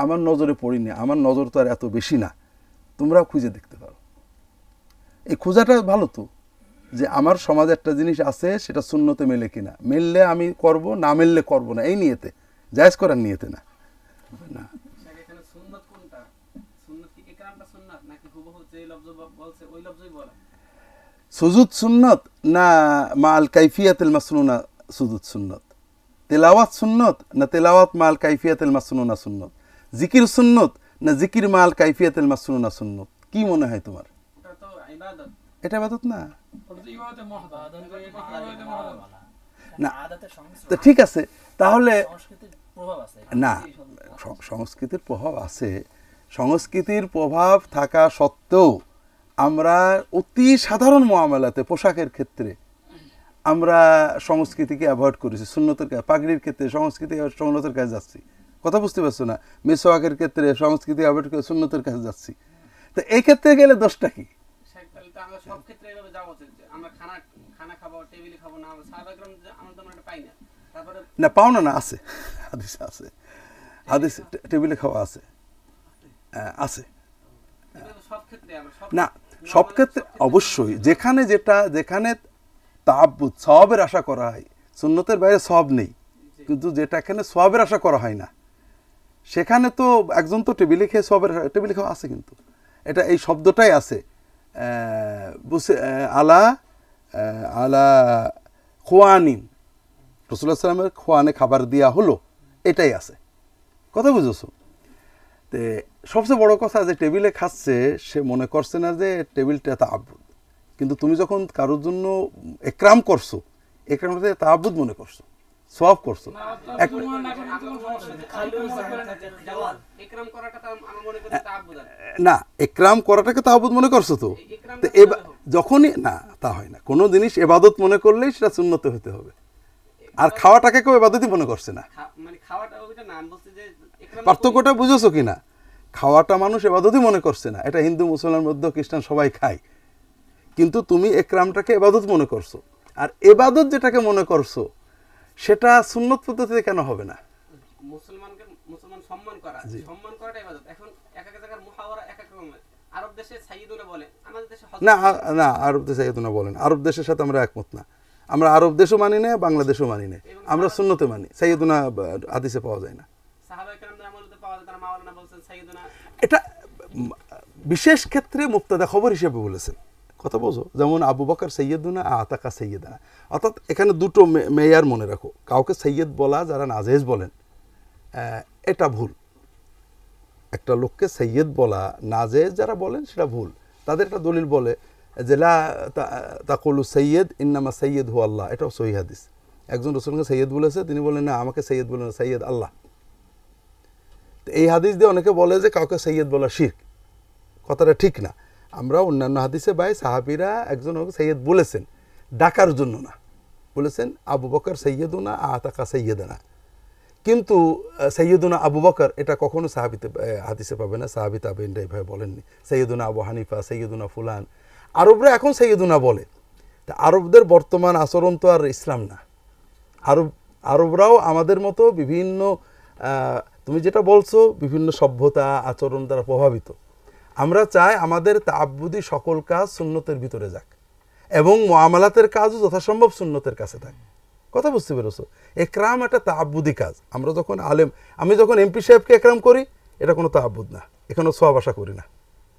আমার নজরে পড়িনি। আমার নজর তো আর এত বেশি না, তোমরা খুঁজে দেখতে পারো। এই খোঁজাটা ভালো তো, যে আমার সমাজে একটা জিনিস আছে সেটা সুন্নতে মেলে কিনা, মেললে আমি করব, না মেললে করব না, এই নিয়তে, জায়েজ করার নিয়তে না। না, এখানে সুন্নাত কোনটা? সুন্নাত কি ইকরামটা সুন্নাত নাকি হুবহু যে লফজ বলছে ওই লফজই বলা? সুজুদ সুন্নত না মাল কাইফিয়াতুল মাসনুনা সুজুদ সুন্নত, তেলাওয়াত সুন্নত না তেলাওয়াত মাল কাইফিয়াতুল মাসনুনা সুন্নত, জিকির সুন্নত না জিকির মাল কাইফিয়াতুল মাসনুনা সুন্নত, কি মনে হয় তোমার? এটা তো ইবাদত। এটা ইবাদত না? ওটা তো ইবাদতে মহদা না, আদাতের সংস্কৃতি, তো ঠিক আছে, তাহলে সংস্কৃতির প্রভাব আছে। না, সংস্কৃতির প্রভাব আছে, সংস্কৃতির প্রভাব থাকা সত্ত্বেও আমরা অতি সাধারণ মুআমালাতে, পোশাকের ক্ষেত্রে আমরা সংস্কৃতিকে অ্যাভয়েড করেছি, সুন্নতের কাজ, পাগড়ির ক্ষেত্রে সংস্কৃতি সুন্নতের কাছে যাচ্ছি, কথা বুঝতে পারছো না? মিসওয়াকের ক্ষেত্রে সংস্কৃতি অ্যাভয়েড করে সুন্নতের কাছে যাচ্ছি। তো এই ক্ষেত্রে গেলে দোষটা কি? তাহলে তো আমরা সব ক্ষেত্রে এইভাবে যাওয়া উচিত যে আমরা খানা খাবো, টেবিলে খাবো না, সাহাবায়ে কেরাম আমরা তো এটা পাই না। তারপরে না, পাও না, আছে, হাদিসে আছে, হাদিস টেবিলে খাওয়া আছে, আছে। সব ক্ষেত্রে আমরা না, সব ক্ষেত্রে অবশ্যই, যেখানে তাআব্বুদ সওয়াবের আশা করা হয়, সুন্নতের বাইরে সওয়াব নেই, কিন্তু যেটা এখানে সওয়াবের আশা করা হয় না, সেখানে তো একজন তো টেবিলে খেয়ে টেবিলে খাওয়া আছে, কিন্তু এটা এই শব্দটাই আছে, আলা আলা খোয়ানিন, রাসূলুল্লাহ সাল্লাল্লাহু আলাইহি ওয়াসাল্লামের খোয়ানে খাবার দেওয়া হলো, এটাই আছে। কথা বুঝেছো? তে সবচেয়ে বড় কথা যে টেবিলে খাচ্ছে সে মনে করছে না যে টেবিলটা তাআব্বুদ, কিন্তু তুমি যখন কারোর জন্য একরাম করছো, একরামটা তাআব্বুদ মনে করছো, সওয়াব করছো। ইকরাম করাটা তো আমরা মনে করি তাআব্বুদ। না, একরাম করাটাকে তাআব্বুদ মনে করছো তো, যখনই না, তা হয় না। কোনো জিনিস ইবাদত মনে করলেই সেটা সুন্নতে হতে হবে, আর খাওয়াটাকে কেউ ইবাদতই মনে করছে না। মানে খাওয়াটা ওইটা না, আমি বলছি যে পার্থক্যটা বুঝেছো কিনা? খাওয়াটা মানুষ ইবাদতই মনে করছে না, এটা হিন্দু মুসলমান মধ্য খ্রিস্টান সবাই খায়, কিন্তু তুমি একরামটাকে ইবাদত মনে করছো, আর ইবাদত যেটাকে মনে করছো সেটা সুন্নত পদ্ধতিতে কেন হবে না? মুসলমান সম্মান করাটা ইবাদত। এখন এক এক জায়গার মুহাওয়ারা এক এক রকমের। আরব দেশে সাইয়্যিদুনা বলে, আমাদের দেশে না, না, আরব দেশে সাইয়্যিদুনা বলেন, আরব দেশের সাথে আমরা একমত না। আমরা আরব দেশও মানি না, বাংলাদেশও মানি না, আমরা সুন্নতে মানি। সাইয়্যিদুনা হাদিসে পাওয়া যায় না। সাহাবায়ে কেরামদের আমলে পাওয়া যায়, তারা মাওলানা বলছেন সাইয়্যিদুনা। এটা বিশেষ ক্ষেত্রে মুবতাদা খবর হিসেবে বলেছেন, কথা বোঝো। যেমন আবু বকর সৈয়দুনা আতাকা সৈয়দানা, অর্থাৎ এখানে দুটো মেয়ার মনে রাখো। কাউকে সৈয়দ বলা, যারা নাজেজ বলেন, এটা ভুল। একটা লোককে সৈয়দ বলা, নাজেজ যারা বলেন সেটা ভুল। তাদের একটা দলিল বলে যে লা তাকুলু সৈয়দ ইন্নামা সৈয়দ হু আল্লাহ, এটাও সহিহ হাদিস। একজন রাসূলকে সৈয়দ বলেছে, তিনি বলেন না, আমাকে সৈয়দ বলেন, সৈয়দ আল্লাহ। তো এই হাদিস দিয়ে অনেকে বলে যে কাউকে সৈয়দ বলা শিরক, কথাটা ঠিক না। আমরা অন্যান্য হাদিসে পাই সাহাবীরা একজন সৈয়দ বলেছেন, ডাকার জন্য না, বলেছেন আবু বকর সৈয়দুনা আতাকা সৈয়দানা। কিন্তু সৈয়দুনা আবু বকর এটা কখনো সাহাবিতে হাদিসে পাবে না, সাহাবী তাবেঈনরা এইভাবে বলেননি। সৈয়দুনা আবু হানিফা, সৈয়দুনা ফুলান, আরবরা এখন সৈয়দুনা বলে। তা আরবদের বর্তমান আচরণ তো আর ইসলাম না। আরবরাও আমাদের মতো বিভিন্ন, তুমি যেটা বলছো, বিভিন্ন সভ্যতা আচরণ দ্বারা প্রভাবিত। আমরা চাই আমাদের তাআব্বুদি সকল কাজ সুন্নতের ভিতরে যাক, এবং মুআমালাতের কাজও যথাসম্ভব সুন্নতের কাছে থাকে। কথা বুঝতে পেরেছো? একরাম একটা তাআব্বুদি কাজ। আমরা যখন আমি যখন এমপি সাহেবকে একরাম করি, এটা কোনো তাআব্বুদ না, এখানে সওয়াব আশা করি না।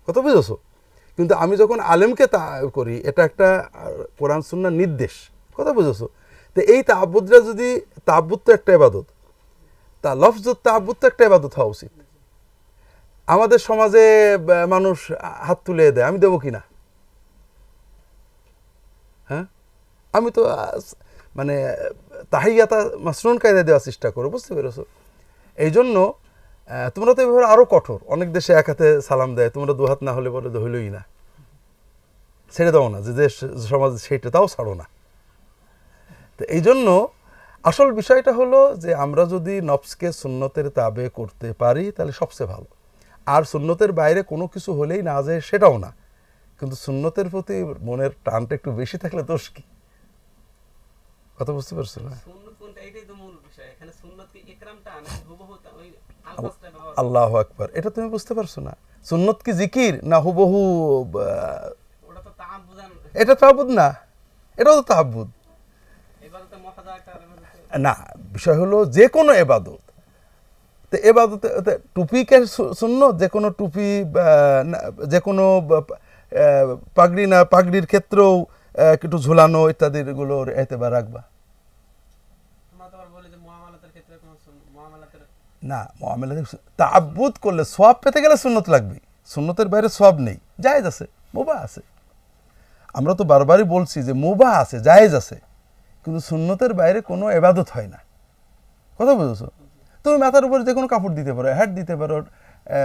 কথা বুঝেছো? কিন্তু আমি যখন আলেমকে করি, এটা একটা কোরআন সুন্নাহর নির্দেশ। কথা বুঝেছো? তো এই তাআব্বুদরা যদি, তাআব্বুদ তো একটা ইবাদত, তা লফজুত তাআব্বুদ তো একটা ইবাদত হওয়া উচিত। আমাদের সমাজে মানুষ হাত তুলে দেয়, আমি দেবো কিনা? হ্যাঁ, আমি তো মানে তাহিয়াতা মাসনুন কায়দা দেওয়ার চেষ্টা করো, বুঝতে পেরেছো? এই জন্য তোমরা তো এভাবে আরও কঠোর। অনেক দেশে এক হাতে সালাম দেয়, তোমরা দু হাত না হলে বলে তো হইলই না, ছেড়ে দাও না, যে দেশ সমাজ সেইটা তাও ছাড়ো না। তো এই জন্য আসল বিষয়টা হলো যে আমরা যদি নফসকে সুন্নতের তাবে করতে পারি তাহলে সবচেয়ে ভালো। আর সুন্নতের বাইরে কোনো কিছু হলেই না যায় সেটাও না, কিন্তু সুন্নতের প্রতি মনের টানটা একটু বেশি থাকলে দোষ কি? কথা বুঝতে পারছো না? আল্লাহু আকবার, এটা তুমি বুঝতে পারছো না? সুন্নত কি জিকির না হুবহু? এটা তাআব্বুদ না, এটাও তো তাআব্বুদ না। বিষয় হলো যে কোনো ইবাদত, তো ইবাদতে টুপিকে সুন্নত, যে কোনো টুপি, যে কোনো পাগড়ি না, পাগড়ির ক্ষেত্রেও একটু ঝুলানো ইত্যাদির গুলোর এতেবার রাখবা না। মুআমালাতে তাআব্বুদ করলে সওয়াব পেতে গেলে সুন্নত লাগবে, সুন্নতের বাইরে সওয়াব নেই। জায়েজ আছে, মুবাহ আছে। আমরা তো বারবারই বলছি যে মুবাহ আছে, জায়েজ আছে, কিন্তু সুন্নতের বাইরে কোনো ইবাদত হয় না। কথা বুঝেছো? তুমি মাথার উপর যে কোনো কাপড় দিতে পারো, হ্যাট দিতে পারো,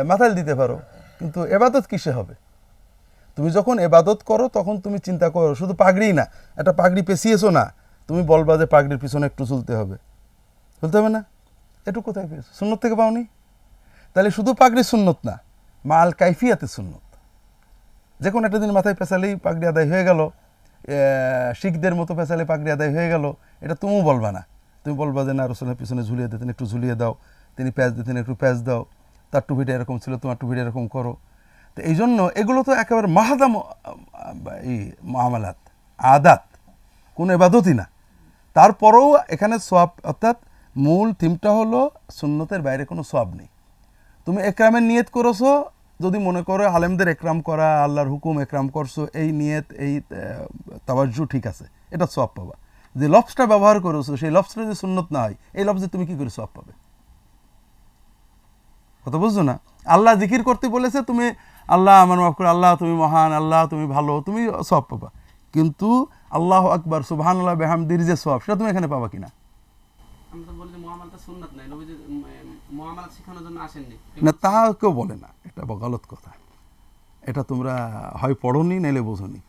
মাথায় দিতে পারো, কিন্তু ইবাদত কিসে হবে? তুমি যখন ইবাদত করো তখন তুমি চিন্তা করো, শুধু পাগড়ি না, একটা পাগড়ি পেঁচিয়েছো না, তুমি বলবা যে পাগড়ির পিছনে একটু চলতে হবে না? একটু কোথায় পেয়েছো? সুন্নত থেকে পাওনি? তাহলে শুধু পাগড়ি সুন্নত না, মাল কাইফিয়াতে সুন্নত। যে কোনো একটা দিন মাথায় পেঁচালেই পাগড়ি আদায় হয়ে গেল, শিখদের মতো পেঁচালে পাগড়ি আদায় হয়ে গেল, এটা তুমিও বলবা না। তুমি বলবা যে না, রাসূলের পিছনে ঝুলিয়ে দিতেন, একটু ঝুলিয়ে দাও, তিনি প্যাঁচ দিতেন, একটু প্যাঁচ দাও, তার টুপিটা এরকম ছিল, তোমার টুপিটা এরকম করো। তো এই জন্য এগুলো তো একেবারে মাহাদা এই মুআমালাত, আদাত, কোনো ইবাদতই না। তারপরেও এখানে সোয়াব, অর্থাৎ মূল থিমটা হলো সুন্নতের বাইরে কোনো সোয়াব নেই। তুমি একরামের নিয়ত করেছো, যদি মনে করো আলেমদের একরাম করা, আল্লাহর হুকুম একরাম করছো, এই নিয়ত, এই তাওয়াজ্জু ঠিক আছে, এটা সোয়াব পাবা। যে লফসটা ব্যবহার করেছো, সেই লফসটা যদি সুন্নত না হয়, এই লফজে তুমি কি করে সোয়াব পাবে? কথা বুঝছো না? আল্লাহ জিকির করতে বলেছে, তুমি আল্লাহ আমার মাফ করো, আল্লাহ তুমি মহান, আল্লাহ তুমি ভালো, তুমি সোয়াব পাবা। কিন্তু আল্লাহু আকবার, সুবহানাল্লাহ বিহামদির যে সোয়াব, সেটা তুমি এখানে পাবা কিনা? আমরা তো বলি যে মুআমালাটা সুন্নাত নাই, নবীজি মুআমালাত শেখানোর জন্য আসেননি। না, তা কেউ বলে না, এটা গলত কথা। এটা তোমরা হয় পড়োনি, নাইলে বোঝোনি।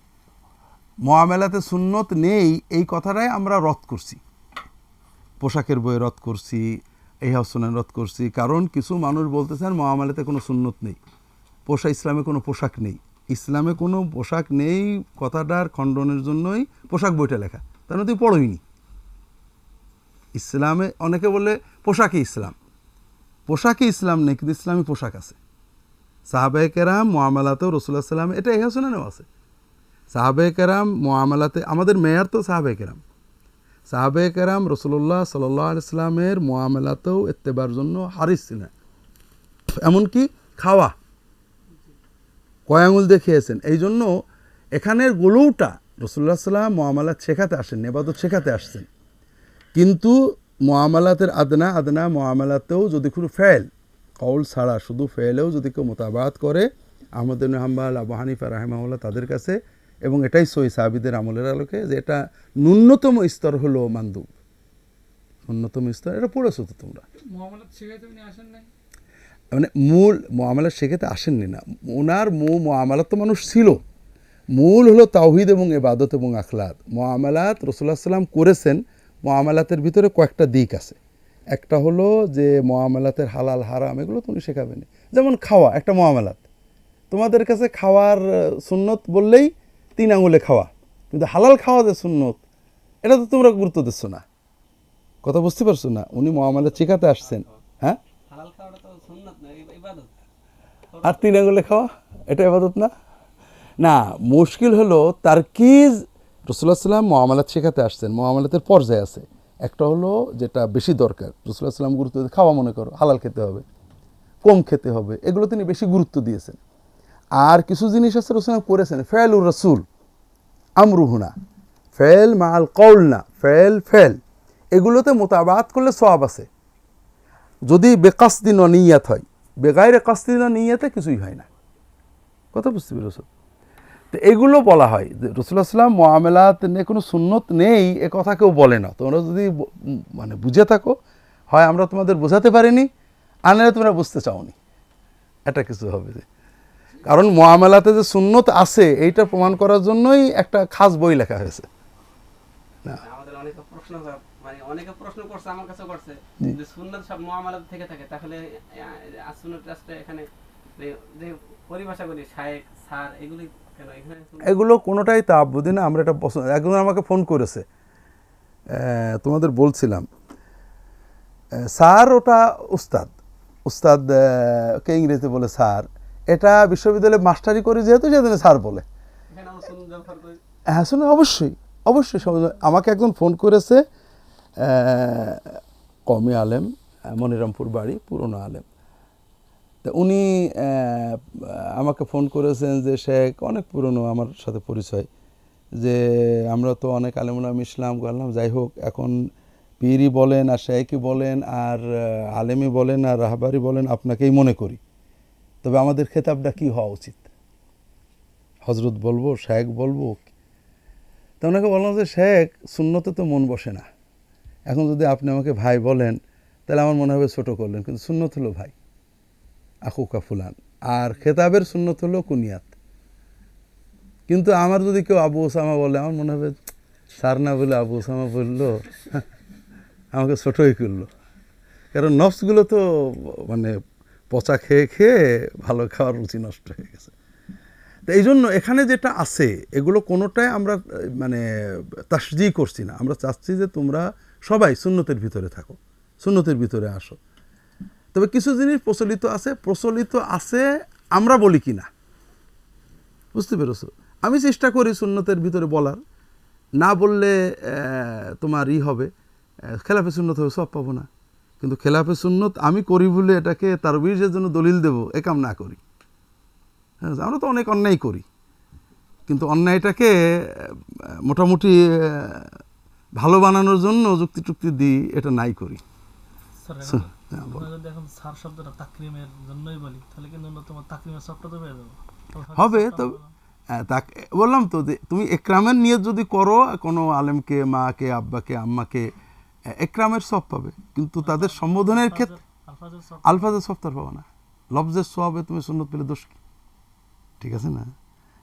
মুআমালাতে সুন্নত নেই এই কথাটাই আমরা রদ করছি, পোশাকের বইয়ে রদ করছি, এই হাসনে রদ করছি। কারণ কিছু মানুষ বলতেছেন মুআমালাতে কোনো সুন্নত নেই, ইসলামে কোনো পোশাক নেই, ইসলামে কোনো পোশাক নেই কথাটার খণ্ডনের জন্যই পোশাক বইটা লেখা। তার মানে তুই পড়োইনি। ইসলামে অনেকে বলে পোশাকই ইসলাম, পোশাকই ইসলাম নেই, কিন্তু ইসলামী পোশাক আছে। সাহাবায়ে কেরাম মুআমালাতেও রাসূলুল্লাহ সাল্লাল্লাহু আলাইহি ওয়াসাল্লাম, এটা এই হাসনেও আছে। সাহাবায়ে কেরাম মুআমালাতে, আমাদের মেয়ার তো সাহাবায়ে কেরাম, সাহাবায়ে কেরাম রাসূলুল্লাহ সাল্লাল্লাহু আলাইহি ওয়াসাল্লামের মুআমালাতেও ইত্তেবার জন্য হারিস ছিলেন। এমনকি খাওয়া কয় আঙুল দেখিয়েছেন। এই জন্য এখানের গুলোটা রাসূলুল্লাহ সাল্লাল্লাহু আলাইহি ওয়াসাল্লাম মুআমালাত শেখাতে আসেন, ইবাদত শেখাতে আসছেন। কিন্তু মুআমালাতের আদনা মুআমালাতেও যদি কোনো ফেল, কওল ছাড়া শুধু ফেলেও যদি কেউ মোতাবাত করে, আহমদ ইবনে হাম্বল, আবু হানিফা রাহিমাহুল্লাহ তাদের কাছে, এবং এটাই সহি সাহাবীদের আমলের আলোকে, যে এটা ন্যূনতম স্তর হলো মানদুব, ন্যূনতম স্তর। এটা পড়েছো তো তোমরা। মুআমালাত শিখাইতে উনি আসেন নাই, মানে মূল মুআমালাত শেখাতে আসেননি না, ওনার মুআমালাত তো মানুষ ছিল, মূল হলো তাওহীদ এবং ইবাদত এবং আখলাক। মুআমালাত রাসূলুল্লাহ সাল্লাল্লাহু আলাইহি ওয়াসাল্লাম করেছেন, মুআমালাতের ভিতরে কয়েকটা দিক আছে। একটা হলো যে মুআমালাতের হালাল হারাম, এগুলো তুমি শেখাবে না। যেমন খাওয়া একটা মুআমালাত, তোমাদের কাছে খাওয়ার সুন্নত বললেই 3 আঙুলে খাওয়া, কিন্তু হালাল খাওয়া যে সুন্নত, এটা তো তোমরা গুরুত্ব দিচ্ছ না। কথা বুঝতে পারছো না? উনি মুআমালাত শেখাতে আসছেন। হ্যাঁ, হালাল খাওয়াটা তো সুন্নাত না, ইবাদত। আর 3 আঙুলে খাওয়া এটা ইবাদত না? না, মুশকিল হলো তারকিজ। রাসূলুল্লাহ সাল্লাল্লাহু আলাইহি ওয়াসাল্লাম মুআমালাত শেখাতে আসছেন, মুআমালাতের পর্যায়ে আছে। একটা হলো যেটা বেশি দরকার, রাসূলুল্লাহ সাল্লাল্লাহু আলাইহি ওয়াসাল্লাম গুরুত্ব দিয়ে খাওয়া, মনে করো হালাল খেতে হবে, কম খেতে হবে, এগুলো তিনি বেশি গুরুত্ব দিয়েছেন। আর কিছু জিনিস আছে রাসূলুল্লাহ করেছেন, ফেলুর রাসূল আমরুহুনা, ফেল মাল কওল না, ফেল এগুলোতে মোতাবাত করলে সওয়াব আছে, যদি বেকাসদি নিয়াত হয়। বেগাইরে কাসদি নিয়াতে কিছুই হয় না। কথা বুঝতে পেরেছো? তো এগুলো বলা হয় যে রাসূলুল্লাহ সাল্লাল্লাহু আলাইহি ওয়াসাল্লাম মুআমালাত নিয়ে কোনো সুন্নত নেই, এ কথা কেউ বলে না। তোমরা যদি মানে বুঝে থাকো, হয় আমরা তোমাদের বোঝাতে পারিনি, আনলে তোমরা বুঝতে চাওনি, এটা কিছু হবে। যে কারণ মুআমালাতে যে সুন্নত আছে এইটা প্রমাণ করার জন্যই একটা খাস বই লেখা হয়েছে। আমাদের অনেকে প্রশ্ন মানে অনেকে প্রশ্ন করছে, আমার কাছে করছে যে সুন্নাত সব মুআমালাত থেকে থাকে, তাহলে সুন্নাত রাস্তায় এখানে যে পরিভাষা করি শায়েখ স্যার, এগুলি কেন এখানে? এগুলো কোনোটাই তাআব্বুদি না। আমরা এটা পছন্দ, একজন আমাকে ফোন করেছে, তোমাদের বলছিলাম স্যার, ওটা উস্তাদ কে ইংরেজিতে বলে স্যার, এটা বিশ্ববিদ্যালয়ে মাস্টারি করে যেহেতু সেজন্য স্যার বলে। এখানে আমরা সুন্নাত ব্যবহার করি। হ্যাঁ, শুনে অবশ্যই আমাকে একজন ফোন করেছে, কওমি আলেম, মনিরামপুর বাড়ি, পুরনো আলেম। তা উনি আমাকে ফোন করেছেন যে শেখ, অনেক পুরনো আমার সাথে পরিচয়, যে আমরা তো অনেক আলেমুলাম ইসলাম করলাম, যাই হোক এখন পীরই বলেন আর শেখই বলেন আর আলেমই বলেন আর রাহবারি বলেন, আপনাকেই মনে করি, তবে আমাদের খেতাবটা কি হওয়া উচিত? হজরত বলবো, শেখ বলবো? তো ওনাকে বললাম যে শেখ সুন্নতে তো মন বসে না, এখন যদি আপনি আমাকে ভাই বলেন তাহলে আমার মনে হবে ছোট করলেন, কিন্তু সুন্নত হলো ভাই, আখুকা ফুলান, আর খেতাবের সুন্নত হলো কুনিয়াত। কিন্তু আমার যদি কেউ আবু ওসামা বলে, আমার মনে হবে স্যার না বলে আবু ওসামা বললো, আমাকে ছোটই করলো। কারণ নফসগুলো তো মানে পচা খেয়ে খেয়ে ভালো খাওয়ার রুচি নষ্ট হয়ে গেছে। তো এই জন্য এখানে যেটা আছে এগুলো কোনোটাই আমরা মানে তাসজি করছি না, আমরা চাচ্ছি যে তোমরা সবাই সুন্নতের ভিতরে থাকো, সুন্নতের ভিতরে আসো। তবে কিছু জিনিস প্রচলিত আছে আমরা বলি কি না, বুঝতে পেরেছো? আমি চেষ্টা করি সুন্নতের ভিতরে বলার, না বললে তোমার হবে খেলাফে সুন্নত হবে, সব পাবো না। কিন্তু খেলাফে সুন্নত আমি করি বলে এটাকে তারবিজের জন্য দলিল দেব, এ কাম না করি। হ্যাঁ, আমরা তো অনেক অন্যায় করি, কিন্তু অন্যায়টাকে মোটামুটি ভালো বানানোর জন্য যুক্তি টুক্তি দিই, এটা নাই করি। স্যার আমরা যদি এখন সার শব্দটা তাকরিমের জন্যই বলি, তাহলে কিন্তু তোমার তাকরিমের সবটা তো পেয়ে যাবো হবে। তো বললাম তো যে তুমি একরামের নিয়ত যদি করো কোনো আলেমকে, মাকে, আব্বাকে, আম্মাকে, একরামের সব পাবে, কিন্তু তাদের সম্বোধনের ক্ষেত্রে আলফাজের সব তার পাবে না। লফজের সবে তুমি সুন্নত পেলে দোষ কি? ঠিক আছে না?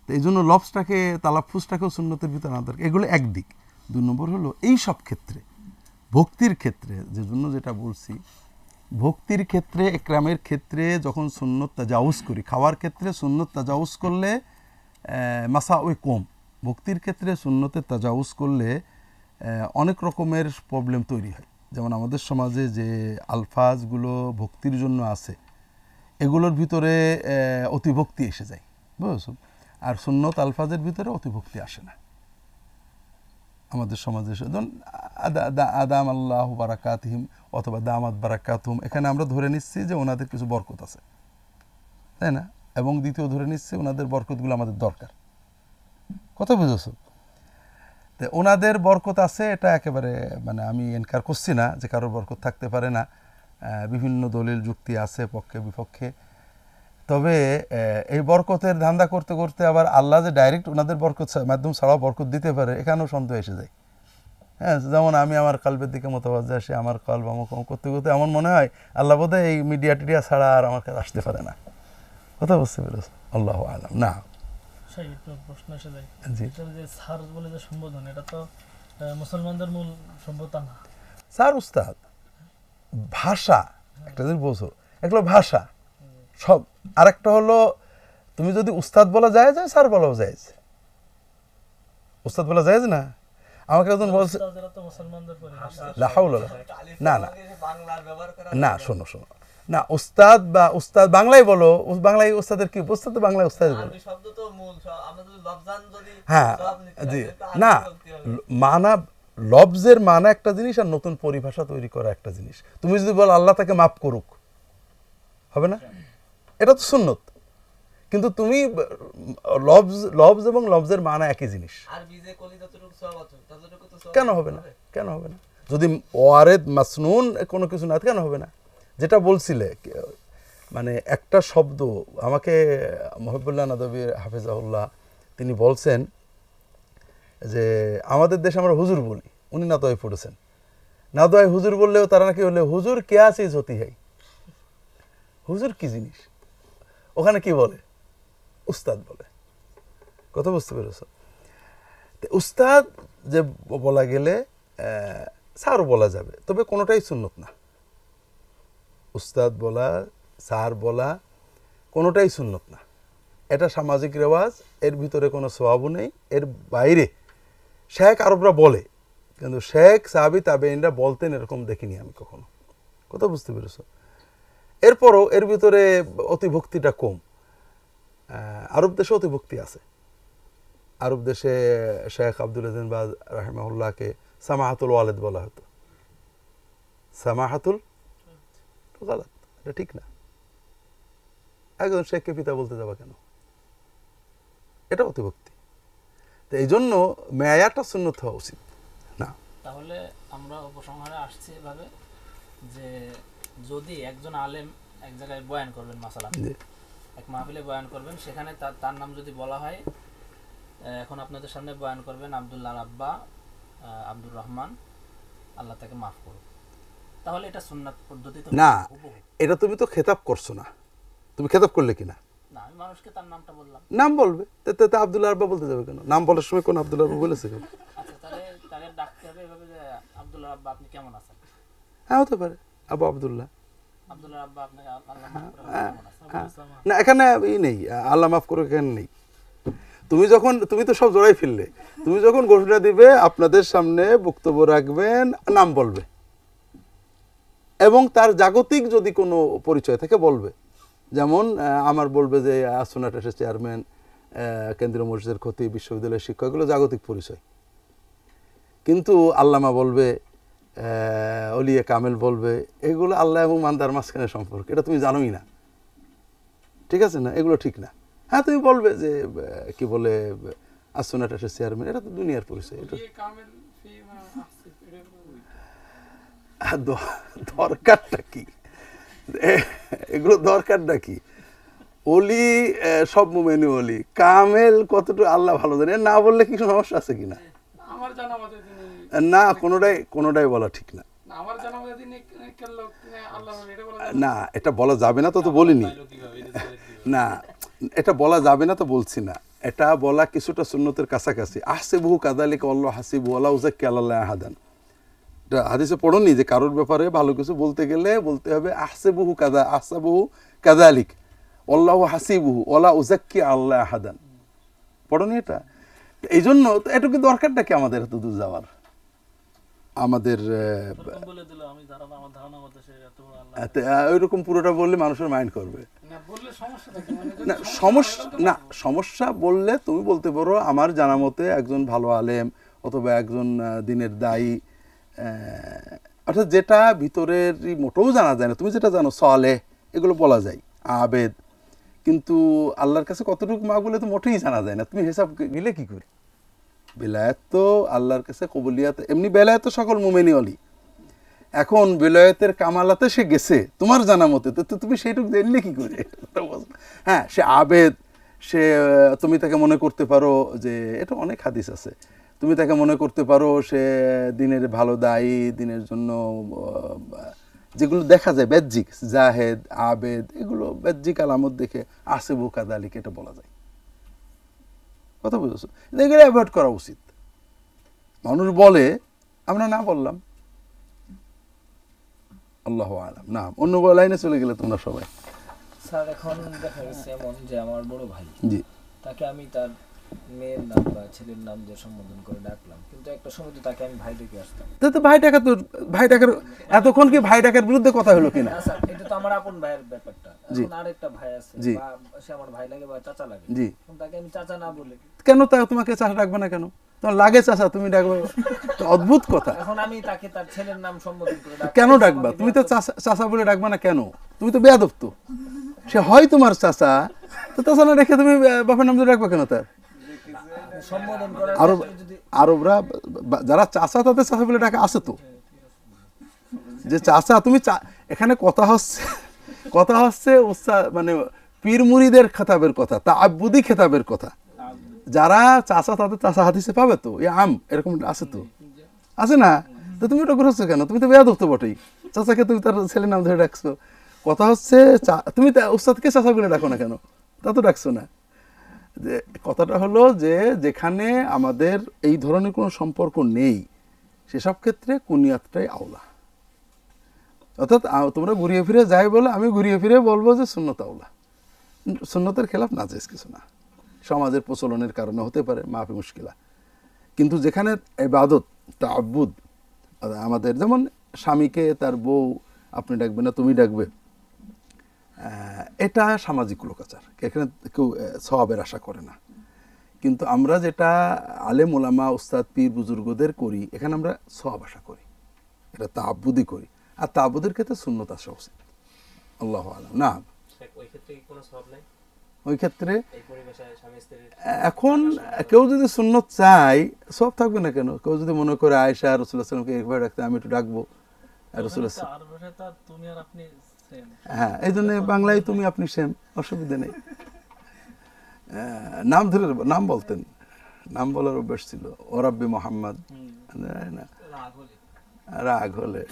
তো এই জন্য লফজটাকে, তালাফুজটাকেও সুন্নতের ভিতরে আনা দরকার। এগুলো একদিক। 2 নম্বর হলো এই সব ক্ষেত্রে, ভক্তির ক্ষেত্রে, যে জন্য যেটা বলছি, ভক্তির ক্ষেত্রে, একরামের ক্ষেত্রে যখন সুন্নত তাজাউজ করি, খাওয়ার ক্ষেত্রে সুন্নত তাজাউজ করলে মাসা ওই কম, ভক্তির ক্ষেত্রে সুন্নতের তাজাউজ করলে অনেক রকমের প্রবলেম তৈরি হয়। যেমন আমাদের সমাজে যে আলফাজগুলো ভক্তির জন্য আছে, এগুলোর ভিতরে অতিভক্তি এসে যায়, বুঝছো? আর সুন্নত আলফাজের ভিতরে অতিভক্তি আসে না আমাদের সমাজে। ধরুন আদাম আল্লাহ বারাকাতহিম অথবা দামাত বারাকাতহুম, এখানে আমরা ধরে নিচ্ছি যে ওনাদের কিছু বরকত আছে, তাই না? এবং দ্বিতীয় ধরে নিচ্ছি ওনাদের বরকতগুলো আমাদের দরকার। কত বুঝেছো? তো ওনাদের বরকত আছে, এটা একেবারে মানে আমি এনকার করছি না যে কারোর বরকত থাকতে পারে না, বিভিন্ন দলিল যুক্তি আছে পক্ষে বিপক্ষে। তবে এই বরকতের ধান্দা করতে করতে আবার আল্লাহ যে ডাইরেক্ট ওনাদের বরকত মাধ্যম ছাড়াও বরকত দিতে পারে, এখানেও সন্দেহ এসে যায়। হ্যাঁ, যেমন আমি আমার কালবের দিকে মতবাজ্জে আসি, আমার কলব আমক করতে করতে এমন মনে হয় আল্লাহ বোধহয় এই মিডিয়া টিডিয়া ছাড়া আর আমার কাছে আসতে পারে না। কথা বুঝতে পেরেছো? আল্লাহ আলাম। না প্রশ্ন এসে যায়, যে স্যার বলে যে সম্বোধন, এটা তো মুসলমানদের মূল সম্বোধন না। স্যার উস্তাদ ভাষা একটা জিনিস বলছো, এগুলো ভাষা সব। আরেকটা হলো তুমি যদি উস্তাদ বলা যায় যায়, স্যার বলাও যায়, উস্তাদ বলা যায় না। আমাকে একজন বলছে না না না, শোনো শোনো না, উস্তাদ বা উস্তাদ বাংলায় বলো, বাংলায় উস্তাদের কি, উস্তাদ তো বাংলায় উস্তাদ বলো। হ্যাঁ জি, না মানা, লফজের মানা একটা জিনিস আর নতুন পরিভাষা তৈরি করা একটা জিনিস। তুমি যদি বলো আল্লাহ তাকে মাফ করুক, হবে না? এটা তো সুন্নত। কিন্তু তুমি লফজ এবং লফজের মানা একই জিনিস, কেন হবে না? কেন হবে না? যদি ওয়ারেদ মাসনুন কোনো কিছু না, কেন হবে না? যেটা বলছিলে মানে একটা শব্দ, আমাকে মহিবুল্লাহ নাদবী হাফিজাহুল্লাহ তিনি বলছেন যে আমাদের দেশে আমরা হুজুর বলি, উনি নাদোয়ায় পড়েছেন, নাদোয়ায় হুজুর বললেও তারা নাকি বললে হুজুর কেয়া চিজ হতি হয়, হুজুর কি জিনিস? ওখানে কি বলে? উস্তাদ বলে। কথা বুঝতে পেরেছ? উস্তাদ যে বলা গেলে স্যারও বলা যাবে, তবে কোনোটাই সুন্নত না। উস্তাদ বলা, স্যার বলা কোনোটাই সুন্নত না। এটা সামাজিক রেওয়াজ, এর ভিতরে কোনো সওয়াবও নেই। এর বাইরে শেখ আরবরা বলে, কিন্তু শেখ সাহাবী তাবেঈনরা বলতেন এরকম দেখিনি আমি কখনো। কথা বুঝতে পেরেছ? এরপরও এর ভিতরে অতিভক্তিটা কম। আরব দেশে অতিভক্তি আছে। আরব দেশে শেখ আব্দুল আজিজ বাজ রাহিমাহুল্লাহকে সামাহাতুল ওয়ালিদ বলা হতো। সামাহাতুল গালাত, এটা ঠিক না। একজন শেখকে পিতা বলতে যাবা কেন? এটা অতিভক্তি। তো এই জন্য মেয়ারটা সুন্নত হওয়া উচিত না। তাহলে আমরা উপসংহারে আসছি এভাবে যে যদি একজন আলেম এক জায়গায় বয়ান করবেন, মাসালান এক মাহফিলে বয়ান করবেন, সেখানে তার নাম যদি বলা হয়, এখন আপনাদের সামনে বয়ান করবেন আব্দুল্লাহ আব্বা আব্দুর রহমান, আল্লাহ তাকে মাফ করুন, তাহলে এটা সুন্নাত পদ্ধতি না। এটা তুমি তো খেতাব করছো না, তুমি খেতাব করলে কিনা? না, আমি মানুষকে তার নামটা বললাম। নাম বলবে, আব্দুল্লাহ আব্বা বলতে যাবে কেন? নাম বলার সময় কোন আব্দুল্লাহ আব্বা বলেছে কেন? আচ্ছা, তাহলে তাকে ডাকতে হবে এভাবে যে আব্দুল্লাহ আব্বা আপনি কেমন আছেন? হ্যাঁ, হতে পারে আবু আব্দুল্লাহ। আব্দুল্লাহ আব্বা আপনাকে আল্লাহ মাফ করুন কেমন আছেন? না, এখানে ই নেই, আল্লাহ মাফ করুক এখানে নেই। তুমি তো সব জোড়াই ফেললে, তুমি যখন ঘোষণা দিবে আপনাদের সামনে বক্তব্য রাখবেন, নাম বলবে এবং তার জাগতিক যদি কোনো পরিচয় থাকে বলবে। যেমন আমার বলবে যে আসুনা ট্রাস্টের চেয়ারম্যান, কেন্দ্রীয় মসজিদের খতিব, বিশ্ববিদ্যালয়ের শিক্ষক, এগুলো জাগতিক পরিচয়। কিন্তু আল্লামা বলবে, অলিয়ে কামেল বলবে, এগুলো আল্লাহ এবং মান্দার মাঝখানে সম্পর্ক, এটা তুমি জানোই না, ঠিক আছে না, এগুলো ঠিক না। হ্যাঁ তুমি বলবে যে কি বলে আসুনা ট্রাস্টের চেয়ারম্যান, এটা তো দুনিয়ার পরিচয়, এটা দরকারটা কি, এগুলো দরকারটা কি? অলি সব মোমেনি অলি, কামেল কতটুকু আল্লাহ ভালো জানে, না বললে কি সমস্যা আছে কিনা? আমার জানা মতে তিনি না, কোনোটাই বলা ঠিক না। আমার জানা মতে তিনি লোক আল্লাহ এটা বলা না, এটা বলা যাবে না, তো বলিনি না, এটা বলা যাবে না তো বলছি না, এটা বলা কিছুটা সুন্নতের কাছাকাছি। আহসিবুহু কাযালিকা আল্লাহু হাসিবুহু ওয়া লা উযাক্কি আলাল্লাহি আহাদান। এটা হাদিসে পড়োনি যে কারোর ব্যাপারে ভালো কিছু বলতে গেলে বলতে হবে আহসিবুহু কাযালিক আল্লাহু হাসিবুহু ওয়া লা উযাক্কি আলাল্লাহি আহাদান। পড়োনি এটা? এই জন্য এটুকু দরকারটা কি আমাদের এত দূর যাওয়ার? আমাদের বলে দিল আমি ধারণা, আমার ধারণা মতে সে এত বড় আল্লাহ, ওইরকম পুরোটা বললে মানুষের মাইন্ড করবে না বললে সমস্যাটা কি? মানে সমস্যা বললে তুমি বলতে পারো আমার জানা মতে একজন ভালো আলেম অথবা একজন দিনের দায়ী, অর্থাৎ যেটা ভিতরের মোটেও জানা যায় না, তুমি যেটা জানো সালেহ, এগুলো বলা যায়, আবেদ, কিন্তু আল্লাহর কাছে কতটুকু মাকবুল তো মোটেই জানা যায় না। তুমি হিসাব গেলে কি করে? বেলায়েত তো আল্লাহর কাছে কবুলিয়াত, এমনি বেলায়েত তো সকল মুমিনি অলি, এখন বেলায়েতের কামালাতে সে গেছে তোমার জানা মতে, তো তুমি সেইটুকু জানলে কি করে? হ্যাঁ, সে আবেদ, সে তুমি তাকে মনে করতে পারো যে, এটা অনেক হাদিস আছে, তুমি তাকে মনে করতে পারো সে দিনের ভালো দায়ী, দিনের জন্য যেগুলো দেখা যায় বাহ্যিক, জাহেদ, আবেদ, এগুলো বাহ্যিক আলামত দেখে আসিবু কাযালিক এটা বলা যায়। কথা বুঝেছো? এগুলো অ্যাভয়েড করা উচিত। মানুষ বলে, আমরা না বললাম, আল্লাহু আ'লাম। না, অন্য লাইনে চলে গেলে তোমরা সবাই। স্যার এখন দেখা গেছে এমন যে আমার বড় ভাই, জি, তাকে আমি তার মেয়ের নাম বা ছেলের নাম দিয়ে সম্বোধন করে ডাকলাম, কিন্তু একটা সময় তো তাকে আমি ভাই ডেকে আসতাম। তো ভাই টাকার এতক্ষণ কি ভাই টাকার বিরুদ্ধে কথা হলো কিনা? না স্যার, এটা তো আমার আপন ভাইয়ের ব্যাপারটা। এখন আরেকটা ভাই আছে, বা সে আমার ভাই লাগে বা চাচা লাগে, জি, তাকে আমি চাচা না বলে কেন তোমাকে চাচা ডাকবে না কেন? তোমার লাগে চাচা, তুমি ডাকবে, অদ্ভুত কথা। এখন আমি তাকে তার ছেলের নাম সম্বোধন করে কেন ডাকবা? তুমি তো চাচা বলে ডাকবা না কেন? তুমি তো বেয়াদব। তো সে হয় তোমার চাচা, তো চাচা না রেখে তুমি বাপের নাম ধরে ডাকবা কেন? তার সম্বোধন করার আরবরা যারা চাচা তাদের চাচা বলে ডাকা আছে তো, যে চাচা তুমি এখানে কথা হচ্ছে মানে পীর মুরিদের খেতাবের কথা, তাআব্বুদি খেতাবের কথা। যারা চাচা তাদের চাচা হাদিসে পাবে তো, এরকম আছে তো, আছে না? তো তুমি ওটা করেছো কেন? তুমি তো বেয়াদব তো বটেই, চাচাকে তুমি তার ছেলের নাম ধরে ডাকছো। কথা হচ্ছে তুমি উস্তাদকে চাচা বলে ডাকো না কেন? তা তো ডাকছো না। যে কথাটা হলো যে যেখানে আমাদের এই ধরনের কোনো সম্পর্ক নেই, সেসব ক্ষেত্রে কুনিয়াতটাই আওলা। অর্থাৎ তোমরা ঘুরিয়ে ফিরে যাই বলে আমি ঘুরিয়ে ফিরে বলবো যে সুন্নত আওলা। সুন্নতের খেলাফ নাজায়েজ কিছু না, সমাজের প্রচলনের কারণে হতে পারে, মাফি মুশকিলা। কিন্তু যেখানে ইবাদত, তাআব্বুদ, আমাদের যেমন স্বামীকে তার বউ আপনি ডাকবে না তুমি ডাকবে, এটা সামাজিক লোকাচার, এখানে কেউ সওয়াবের আশা করে না। কিন্তু আমরা যেটা আলেম ওলামা উস্তাদ পীর বুজুর্গদের করি, এখানে আমরা সওয়াব আশা করি, এটা তাআব্বুদি করি। আর তাআব্বুদের ক্ষেত্রে সুন্নত আসা উচিত। আল্লাহু আ'লাম। না, ওই ক্ষেত্রে কি কোনো সওয়াব নাই? ওই ক্ষেত্রে এই পরিবেশে স্বামী স্ত্রীর এখন কেউ যদি সুন্নত চায়, সব থাকবে না কেন? কেউ যদি মনে করে আয়েশা রাসূলুল্লাহ সাল্লাল্লাহু আলাইহি ওয়াসাল্লামকে একবার ডাকতে, আমি একটু ডাকবো রাসূলুল্লাহ, আর ভাষায় তো তুমি আর আপনি সেম। হ্যাঁ, এই জন্য বাংলায় তুমি আপনি সেম, অসুবিধা নেই। নাম ধরে নাম বলতেন, নাম বলার অভ্যাস ছিল। ও রাব্বি মোহাম্মদ, রাগ হলে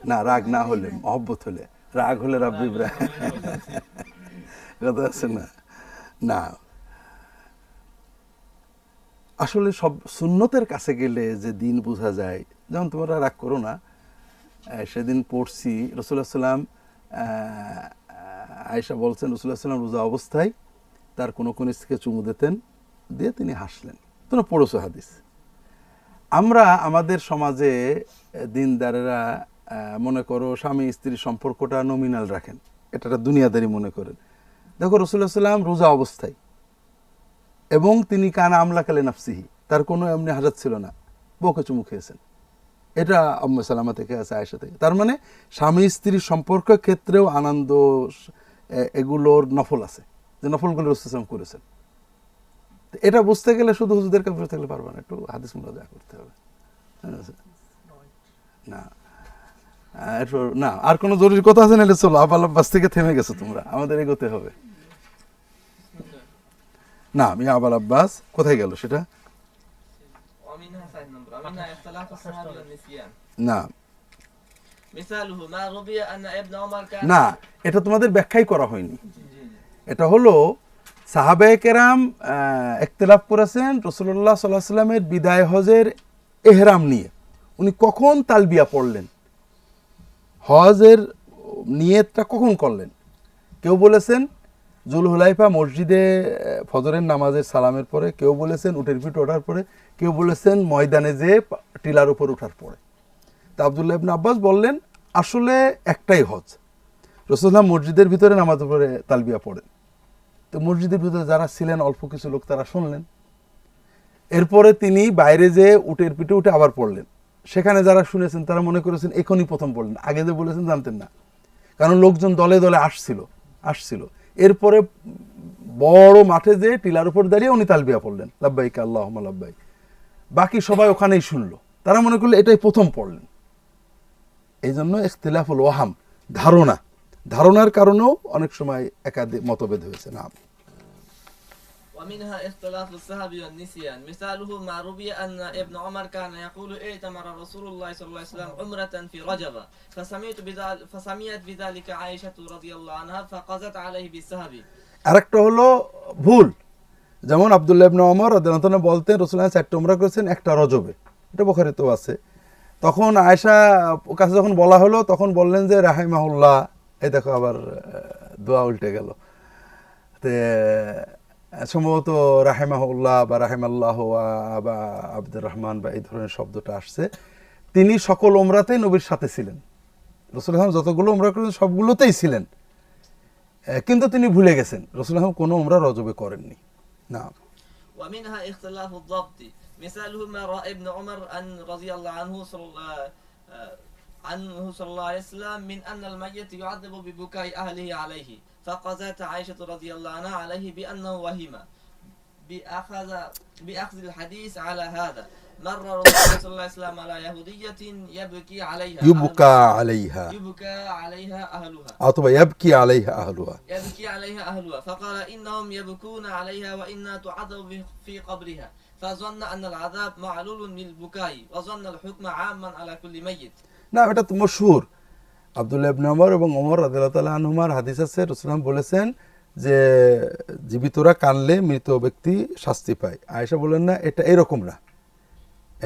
না, রাগ না হলে মহব্বত হলে, রাগ হলে রাব্বি ইব্রাহিম, কথা আছে না? না, আসলে সব সুন্নতের কাছে গেলে যে দিন বোঝা যায়। যেমন তোমরা রাগ করো না, সেদিন পড়ছি রাসূলুল্লাহ সাল্লাম, আয়েশা বলছেন রাসূলুল্লাহ সাল্লাম রোজা অবস্থায় তার কোনো স্ত্রীকে চুমু দিতেন, দিয়ে তিনি হাসলেন। তোমরা পড়েছো হাদিস। আমরা আমাদের সমাজে দিনদারেরা মনে করো স্বামী স্ত্রীর সম্পর্কটা নমিনাল রাখেন, এটা একটা দুনিয়াদারি মনে করেন। দেখো রাসূলুল্লাহ সাল্লাল্লাহু আলাইহি ওয়াসাল্লাম রোজা অবস্থায়, এবং তিনি কানা আমলাকালে নাফসিহি, তার কোনো এমনি হাজাত ছিল না, বউকে চুমু খেয়েছেন। এটা আম্মু সালামা থেকে আছে, আয়েশা থেকে। তার মানে স্বামী স্ত্রীর সম্পর্ক ক্ষেত্রেও আনন্দ এগুলোর নফল আছে, যে নফলগুলো রাসূল সাল্লাল্লাহু আলাইহি ওয়াসাল্লাম করেছেন। এটা বুঝতে গেলে শুধু হুজুরদের কাছে বসে থাকলে পারবে না, একটু হাদিস মুরাজা করতে হবে। না না, আর কোনো জরুরি কথা আছে না? চলো, আবাল আব্বাস থেকে থেমে গেছো তোমরা, আমাদের এগোতে হবে। না, আমি আবাল আব্বাস কোথায় গেল সেটা? ومنها صحيح نمبر ومنها اختلاف الصحابة والنسيان না مثاله ما روي أن ابن عمر كان না, এটা তোমাদের ব্যাখ্যাই করা হয়নি। এটা হলো সাহাবায়ে কেরাম ইখতিলাফ করেছেন রাসূলুল্লাহ সাল্লাল্লাহু আলাইহি ওয়াসাল্লামের বিদায় হজের ইহরাম নিয়ে। উনি কখন তালবিয়া পড়লেন, হজের নিয়তটা কখন করলেন? কেউ বলেছেন জুলহুলাইফা মসজিদে ফজরের নামাজের সালামের পরে, কেউ বলেছেন উটের পিঠে ওঠার পরে, কেউ বলেছেন ময়দানে যে টিলার উপর ওঠার পরে। তা আব্দুল্লাহ ইবনে আব্বাস বললেন আসলে একটাই হজ। রাসূলুল্লাহ মসজিদের ভিতরে নামাজের পরে তালবিয়া পড়েন। তো মসজিদের ভিতরে যারা ছিলেন অল্প কিছু লোক, তারা শুনলেন। এরপরে তিনি বাইরে যে উটের পিঠে উঠে আবার পড়লেন। সেখানে যারা শুনেছেন তারা মনে করেছেন এখনই প্রথম পড়লেন, আগে যে বলেছেন জানতেন না, কারণ লোকজন দলে দলে আসছিল। এরপরে বড় মাঠে যে টিলার উপর দাঁড়িয়ে উনি তালবিয়া পড়লেন, লাব্বাইক আল্লাহুম্মা লাব্বাইক। বাকি সবাই ওখানেই শুনলো, তারা মনে করলো এটাই প্রথম পড়লেন। এই জন্য ইখতিলাফুল ওয়াহাম, ধারণার কারণেও অনেক সময় একাধিক মতভেদ হয়েছে। না, ومنها اختلاف الصحابة والنسيان مثاله ما روي أن ابن عمر كان يقول ائتمر رسول الله صلى الله عليه وسلم عمرة في رجب فسميت بذلك عائشة رضي الله عنها فقضت عليه بالسهب। আরেকটা হলো ভুল, যেমন আব্দুল্লাহ ইবনে ওমর রাদিয়াল্লাহু আনহু বলতেন রাসূলুল্লাহ 4টা উমরা করেছেন, একটা রজবে, এটা বুখারীতেও আছে। তখন আয়েশা কাছে যখন বলা হলো তখন বললেন যে রাহিমাহুল্লাহ, এই দেখো আবার দোয়া উল্টে গেল। তে সম্ভবত রাহিমাহুল্লাহ বা রাহিমাল্লাহ বা আব্দুর রহমান বা এই ধরনের শব্দটা আসছে। তিনি সকল উমরাতেই নবীর সাথে ছিলেন, রাসূলুল্লাহ যতগুলো উমরা করেছেন সবগুলোতেই ছিলেন, কিন্তু তিনি ভুলে গেছেন রাসূলুল্লাহ কোনো উমরা রজবে করেননি। না, ومنها اختلاف الضبط مثاله ما رأى ابن عمر أن رضي الله عنه صلى الله عليه وسلم من أن الميت يعذب ببكاء أهله عليه فقضت عائشة رضي الله عنها عليه بأنه وهم بأخذ الحديث على هذا. مر رسول الله صلى الله عليه وسلم على يهودية يبكي عليها أهلها অথবা يبكي عليها أهلها فقال إنهم يبكون عليها وإنا تعذب في قبرها فظن أن العذاب معلول بالبكاء وظن الحكم عاما على كل ميت। না, এটা তো মশহুর। আব্দুল্লাহ ইবনে ওমর এবং ওমর রাদিয়াল্লাহু তাআলা আনহুমার হাদিস আছে, রাসূলুল্লাহ বলেছেন যে জীবিতরা কানলে মৃত ব্যক্তি শাস্তি পায়। আয়েশা বলেন না, এটা এরকম না,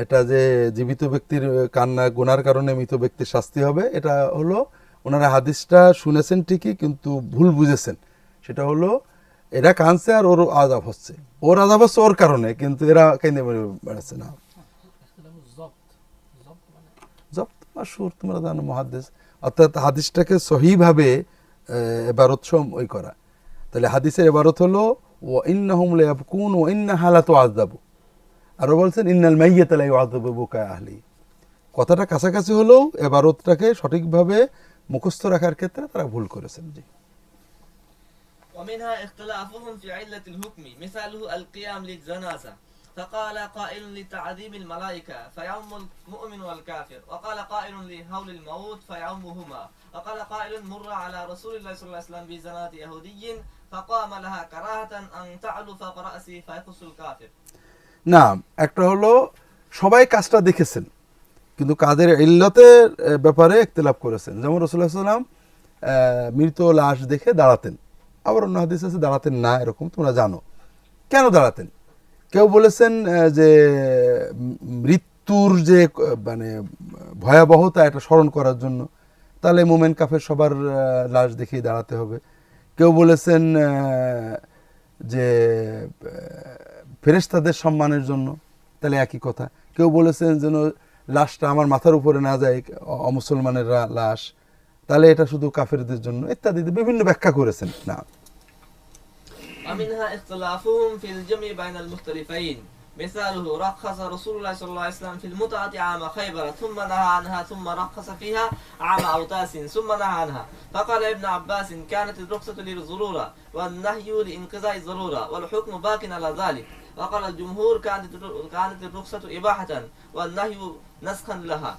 এটা যে জীবিত ব্যক্তির কান্না গুনার কারণে মৃত ব্যক্তির শাস্তি হবে, এটা হলো ওনারা হাদিসটা শুনেছেন ঠিকই কিন্তু ভুল বুঝেছেন। সেটা হলো এরা কানছে আর ওর আযাব হচ্ছে, ওর কারণে, কিন্তু এরা কেঁদে বেড়াচ্ছে না। জব্ত মাশহুর, তোমরা জানো মুহাদ্দিস, অর্থাৎ হাদিসটাকে সহিভাবে ইবারত ওই করা। তাহলে হাদিসের ইবারত হলো ওয়া ইন্নাহুম লায়াবকুন ওয়া ইন্নাহা লাতুআযাবু, আর বলছেন ইন্নাল মাইয়াতা লা ইউআযাবু বুকা আহলি। কথাটা কাছাকাছি হলেও ইবারতটাকে সঠিকভাবে মুখস্থ রাখার ক্ষেত্রে তারা ভুল করেছেন। জি। ومنها اختلافهم في علة الحكم مثاله القيام للجنازة فقال قائل لتعذيب الملائكة فيعم المؤمن والكافر وقال قائل لهول الموت فيعمهما وقال قائل مر على رسول الله صلى الله عليه وسلم بزناد يهودي فقام لها كراهة أن تعلو فوق رأسه فيخص الكافر। না, একটা হলো সবাই কাজটা দেখেছেন কিন্তু কাদের ইল্লতের ব্যাপারে ইখতিলাফ করেছেন। যেমন রাসূলুল্লাহ সাল্লাল্লাহু আলাইহি ওয়াসাল্লাম মৃত লাশ দেখে দাঁড়াতেন, আবার অন্য হাদিস আছে দাঁড়াতেন না, এরকম তোমরা জানো। কেন দাঁড়াতেন? কেউ বলেছেন যে মৃত্যুর যে মানে ভয়াবহতা এটা স্মরণ করার জন্য, তাহলে মোমেন কাফের সবার লাশ দেখেই দাঁড়াতে হবে। কেউ বলেছেন যে ফেরেশতাদের সম্মানের জন্য, তাহলে একই কথা। কেউ বলেছেন যেন লাশটা আমার মাথার উপরে না যায়, অমুসলমানের লাশ, তাহলে এটা শুধু কাফেরদের জন্য, ইত্যাদি বিভিন্ন ব্যাখ্যা করেছেন। না, ومنها اختلافهم في الجمع بين المختلفين. مثاله رخص رسول الله صلى الله عليه وسلم في المتعة عام خيبر ثم نهى عنها ثم رخص فيها عام أوتاس ثم نهى عنها. فقال ابن عباس كانت الرخصة للضرورة والنهي لإنقضاء الضرورة والحكم باق على ذلك. وقال الجمهور كانت الرخصة إباحة والنهي نسخا لها.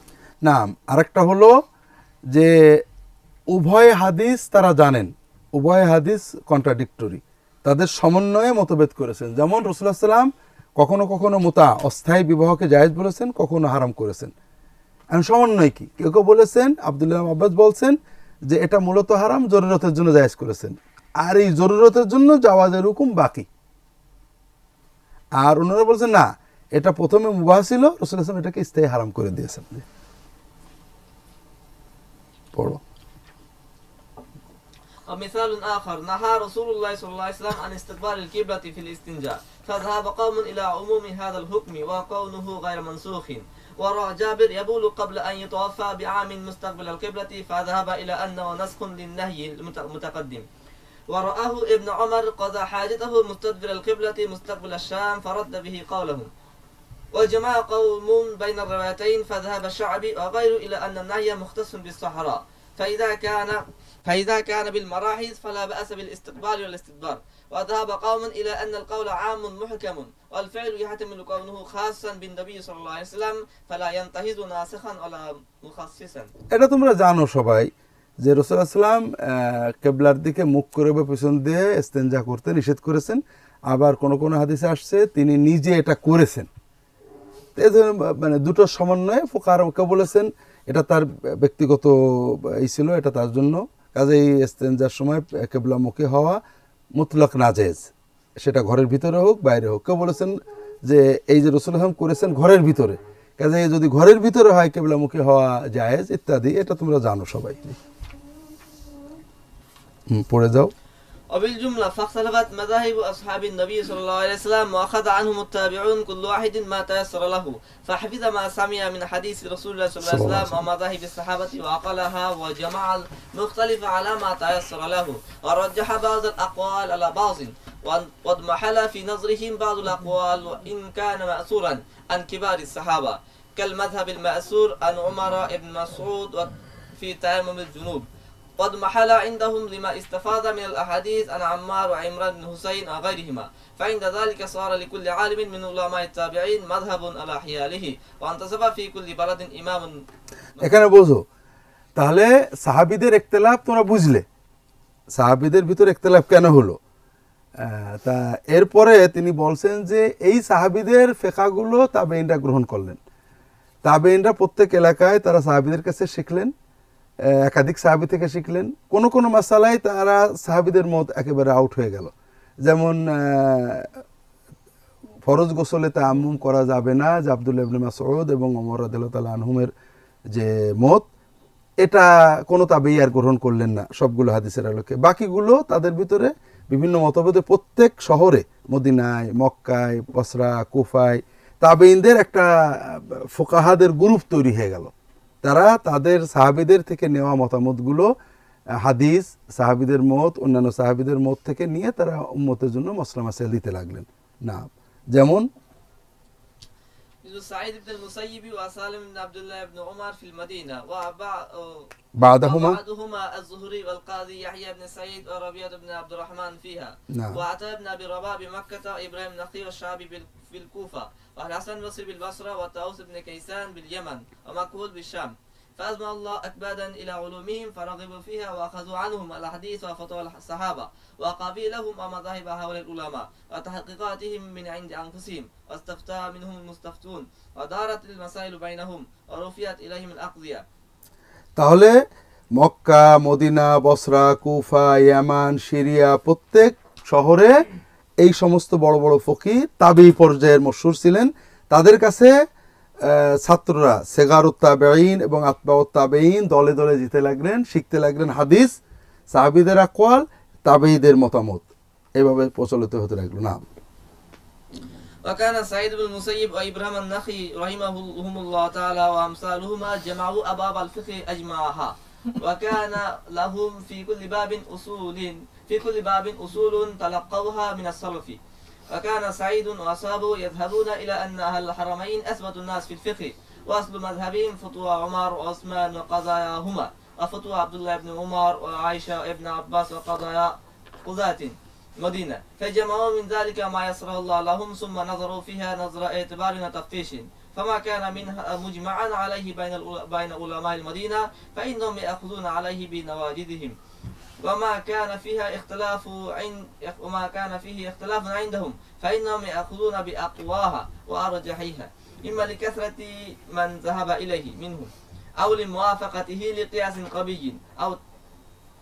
নাম আরেকটা হলো যে উভয় হাদিস তারা জানেন, উভয় হাদিস কন্ট্রাডিক্টরি, তাদের সমন্বয়ে মতভেদ করেছেন। যেমন রাসূলুল্লাহ সাল্লাল্লাহু আলাইহি ওয়াসাল্লাম কখনো কখনো মুতা অস্থায়ী বিবাহকে জায়েজ বলেছেন, কখনো হারাম করেছেন। এখন সমন্বয় কি? কেউ কেউ বলেছেন, আব্দুল্লাহ ইবনে আব্বাস বলছেন যে এটা মূলত হারাম, জরুরতের জন্য জায়েজ করেছেন, আর এই জরুরতের জন্য জাওয়াজের হুকুম বাকি। আর ওনারা বলছেন না, এটা প্রথমে মুবাহ ছিল, রাসূলুল্লাহ সাল্লাল্লাহু আলাইহি ওয়াসাল্লাম এটাকে স্থায়ী হারাম করে দিয়েছেন। পড়ো। ومثال آخر نهى رسول الله صلى الله عليه وسلم عن استقبال القبلة في الاستنجاء فذهب قوم إلى عموم هذا الحكم وكونه غير منسوخ. ورأى جابر يبول قبل أن يتوفى بعام مستقبل القبلة فذهب إلى أنه نسخ للنهي المتقدم. ورآه ابن عمر قضى حاجته مستدبر القبلة مستقبل الشام فرد به قوله. وجمع قوم بين الروايتين فذهب الشعبي وغيره إلى أن النهي مختص بالصحراء فإذا كان بالمراحل فلا بأس بالاستقبال والاستدبار. وذهب قوم إلى أن القول عام محكم والفعل يحتمل كونه خاصا بالنبي صلى الله عليه وسلم فلا ينتهز ناسخا ولا مخصصا. এটা তোমরা জানো সবাই যে রাসূলুল্লাহ সাল্লাল্লাহু আলাইহি ওয়াসাল্লাম কিবলার দিকে মুখ করে বা পিছন দিয়ে ইস্তেনজা করতে নিষেধ করেছেন, আবার কোন কোন হাদিসে আসছে তিনি নিজে এটা করেছেন। মানে দুটো সমন্বয়ে ফুকাহারা কেউ বলেছেন এটা তার ব্যক্তিগত এই ছিল, এটা তার জন্য, কাজেই ইস্তেনজার সময় কিবলামুখী হওয়া মুতলাক নাজেজ, সেটা ঘরের ভিতরে হোক বাইরে হোক। কেউ বলেছেন যে এই যে রাসূলুল্লাহ সাল্লাল্লাহু আলাইহি ওয়াসাল্লাম করেছেন ঘরের ভিতরে, কাজেই যদি ঘরের ভিতরে হয় কিবলামুখী হওয়া জায়েজ ইত্যাদি, এটা তোমরা জানো সবাই। পড়ে যাও। وبالجملة فاختلفت مذاهب أصحاب النبي صلى الله عليه وسلم وأخذ عنهم التابعون كل واحد ما تيسر له فحفظ ما سمع من حديث رسول الله صلى الله عليه وسلم ومذاهب الصحابة وعقلها وجمع المختلف على ما تيسر له ورجح بعض الأقوال على بعض واضمحل في نظرهم بعض الأقوال وإن كان مأثورا عن كبار الصحابة كالمذهب المأثور عن عمر بن مسعود في تيمم الجنوب قد محل عندهم لما استفاد من الأحاديث عن عمار وعمران بن حسين وغيرهما فعند ذلك صار لكل عالم من علماء التابعين مذهب على حياله وانتصب في كل بلد إمام. এখানে বোঝো তাহলে সাহাবীদের ইখতিলাফ তোমরা বুঝলে, সাহাবীদের ভিতর ইখতিলাফ কেন হলো। তা এরপরে তিনি বলছেন যে এই সাহাবীদের ফিকহগুলো তাবেঈনরা গ্রহণ করলেন, তাবেঈনরা প্রত্যেক এলাকায় তারা সাহাবীদের কাছে শিখলেন, একাধিক সাহাবী থেকে শিখলেন। কোন কোন মাসালায় তারা সাহাবীদের মত একেবারে আউট হয়ে গেল, যেমন ফরজ গোসলে তায়াম্মুম করা যাবে না, যে আব্দুল্লাহ ইবনে মাসউদ এবং ওমর রাদিয়াল্লাহু তাআলা আনহুমের যে মত, এটা কোনো তাবেঈ আর গ্রহণ করলেন না সবগুলো হাদিসের আলোকে। বাকিগুলো তাদের ভিতরে বিভিন্ন মতভেদে প্রত্যেক শহরে, মদিনায়, মক্কায়, বসরা, কুফায় তাবেঈনদের একটা ফুকাহাদের গ্রুপ তৈরি হয়ে গেল। তারা তাদের সাহাবীদের থেকে নেওয়া মতামতগুলো, হাদিস, সাহাবীদের মত, অন্যান্য সাহাবীদের মত থেকে নিয়ে তারা উম্মতের জন্য মসলা মাসাইল দিতে লাগলেন। না, যেমন سعيد بن المسيب وسالم بن عبد الله بن عمر في المدينة بعدهما الزهري والقاضي يحيى بن سعيد وربيعة بن عبد الرحمن فيها. نعم. وعطاء بن أبي رباح بمكة وإبراهيم النخعي والشعبي في الكوفة والحسن البصري بالبصرة وطاووس بن كيسان باليمن ومكحول بالشام. فأزمع الله أكبادا إلى علومهم فرغبوا فيها وأخذوا عنهم الأحاديث وفتوى الصحابة وقبيلهم ومذاهب هؤلاء العلماء وتحقيقاتهم من عند أنفسهم واستفتى منهم المستفتون ودارت المسائل بينهم ورفعت إليهم الأقضية. তাহলে মক্কা, মদিনা, বসরা, কুফা, ইয়ামান, সিরিয়া প্রত্যেক শহরে এই সমস্ত বড় বড় ফকিহ তাবেঈ পর্যায়ের মশহুর ছিলেন। তাদের কাছে ছাত্ররা সেগারুত তাবেঈন এবং আতবাউত তাবেঈন দলে দলে যেতে লাগলেন, শিখতে লাগলেন হাদিস, সাহাবীদের আকওয়াল, তাবেঈদের মতামত, এভাবে প্রচলিত হতে লাগলো। না, وكان سعيد بن المسيب وإبراهيم النخعي رحمهم الله تعالى وأمثالهما جمعوا أبواب الفقه أجمعها وكان لهم في كل باب أصول تلقوها من السلف وكان سعيد وأصحابه يذهبون إلى أن أهل الحرمين أثبت الناس في الفقه وأصل مذهبهم فتوى عمر وعثمان وقضاياهما وفتوى عبد الله بن عمر وعائشة وابن عباس وقضايا قضاة مدينة فجمعوا من ذلك ما يسره الله لهم ثم نظروا فيها نظر اعتبار وتفتيش فما كان منها مجمعا عليه بين علماء المدينة فإنهم يأخذون عليه بنواجذهم وما كان فيه اختلاف عندهم فإنهم يأخذون بأقواها وأرجحيها إما لكثرة من ذهب إليه منهم أو لموافقته لقياس قوي أو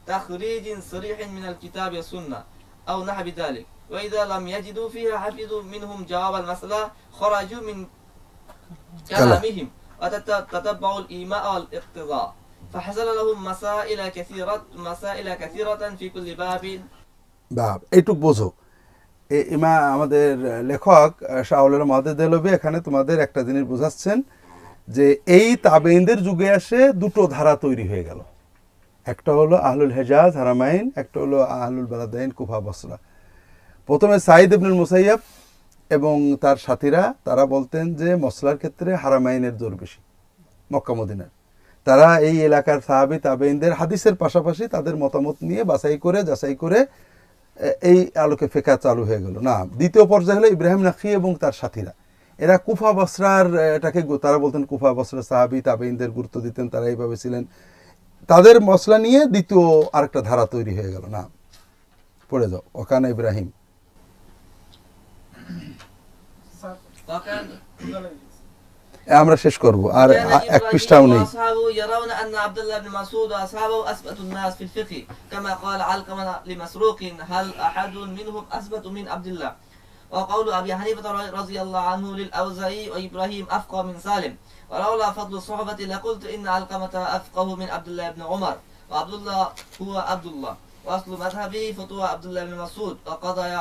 تخريج صريح من الكتاب والسنة أو نحو ذلك وإذا لم يجدوا فيها حفظوا منهم جواب المسألة خرجوا من كلامهم وتتبعوا الإيماء والاقتضاء فحصل لهم مسائل كثيرة في كل باب এইটুক বোঝো আমাদের লেখক শাহুল মাহমুদ দেহলভী এখানে তোমাদের একটা জিনিস বোঝাচ্ছেন যে এই তাবেইনদের যুগে এসে দুটো ধারা তৈরি হয়ে গেল, একটা হলো আহলুল হেজাজ হারামাইন, একটা হলো আহলুল বালাদাইন কুফা বসরা। প্রথমে সাঈদ ইবনুল মুসাইয়াব এবং তার সাথীরা তারা বলতেন যে মসলার ক্ষেত্রে হারামাইনের জোর বেশি মক্কা মদিনার। তারা এই এলাকার সাহাবী তাবেইনদের হাদিসের পাশাপাশি তাদের মতামত নিয়ে যাচাই করে এই আলোকে ফিকহ চালু হয়ে গেল। না, দ্বিতীয় পর্যায়ে হলো ইব্রাহিম নাখি এবং তার সাথীরা, এরা কুফা বসরার এটাকে তারা বলতেন কুফা বসরা সাহাবী তাবেইনদের গুরুত্ব দিতেন, তারা এইভাবে ছিলেন। তাদের মসলা নিয়ে দ্বিতীয় আরেকটা ধারা তৈরি হয়ে গেল। না, পড়ে যাও ওখানে ইব্রাহিম। আমরা শেষ করব, আর এক পৃষ্ঠাও নেই। يرون أن عبد الله بن مسعود وأصحابه أثبت الناس في الفقه كما قال علقمة لمسروق هل أحد منهم أثبت من عبد الله وقول أبي حنيفة رضي الله عنه للأوزاعي وإبراهيم أفقه من سالم ولولا فضل الصحبة لقلت إن علقمة أفقه من عبد الله بن عمر وعبد الله هو عبد الله وأصل مذهبه فتوى عبد الله بن مسعود وقضايا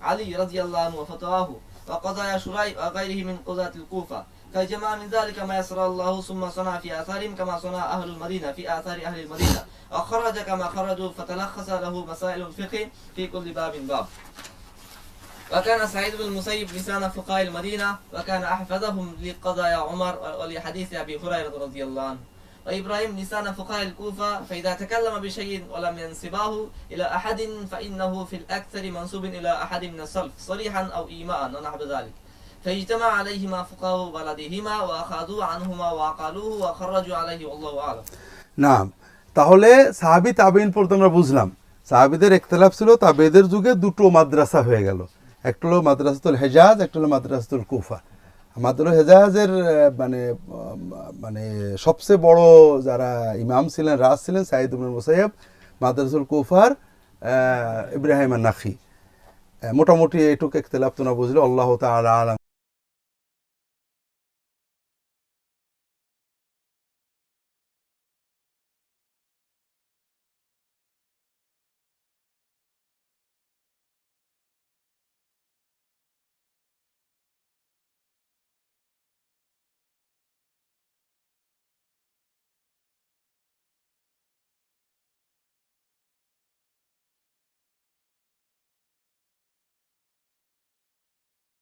علي رضي الله عنه وفتواه وقضايا شريح وغيره من قضاة الكوفة فجمع من ذلك ما يسر الله ثم صنع في آثارهم كما صنع أهل المدينة في آثار أهل المدينة وخرج كما خرجوا فتلخص له مسائل الفقه في كل باب. وكان سعيد بن المسيب لسان فقهاء المدينة وكان أحفظهم لقضايا عمر ولحديث أبي هريرة رضي الله عنه وإبراهيم لسان فقهاء الكوفة فإذا تكلم بشيء ولم ينسباه إلى أحد فإنه في الأكثر منسوب إلى أحد من السلف صريحا أو إيماء ونحو ذلك فاجتمع عليهما فقهاء بلدهما وأخذوا عنهما وعقلوه وخرجوا عليه والله أعلم. নাম, তাহলে সাহাবী তাবেইন পড়তে আমরা বুঝলাম সাহাবীদের ইখতিলাফ ছিল, তাবেইদের যুগে দুটো মাদ্রাসা হয়ে গেল, একটা হলো মাদ্রাসাতুল হেজাজ, একটা হলো মাদ্রাসাতুল কুফা। মাদ্রাসাতুল হেজাজের মানে সবচেয়ে বড় যারা ইমাম ছিলেন, রাজ ছিলেন সাঈদ ইবনুল মুসাইয়াব, মাদ্রাসাতুল কুফার ইব্রাহিম আন-নাখি। মোটামুটি এইটুকু ইখতিলাফ তোমরা বুঝলে। আল্লাহ তাআলা আলাম।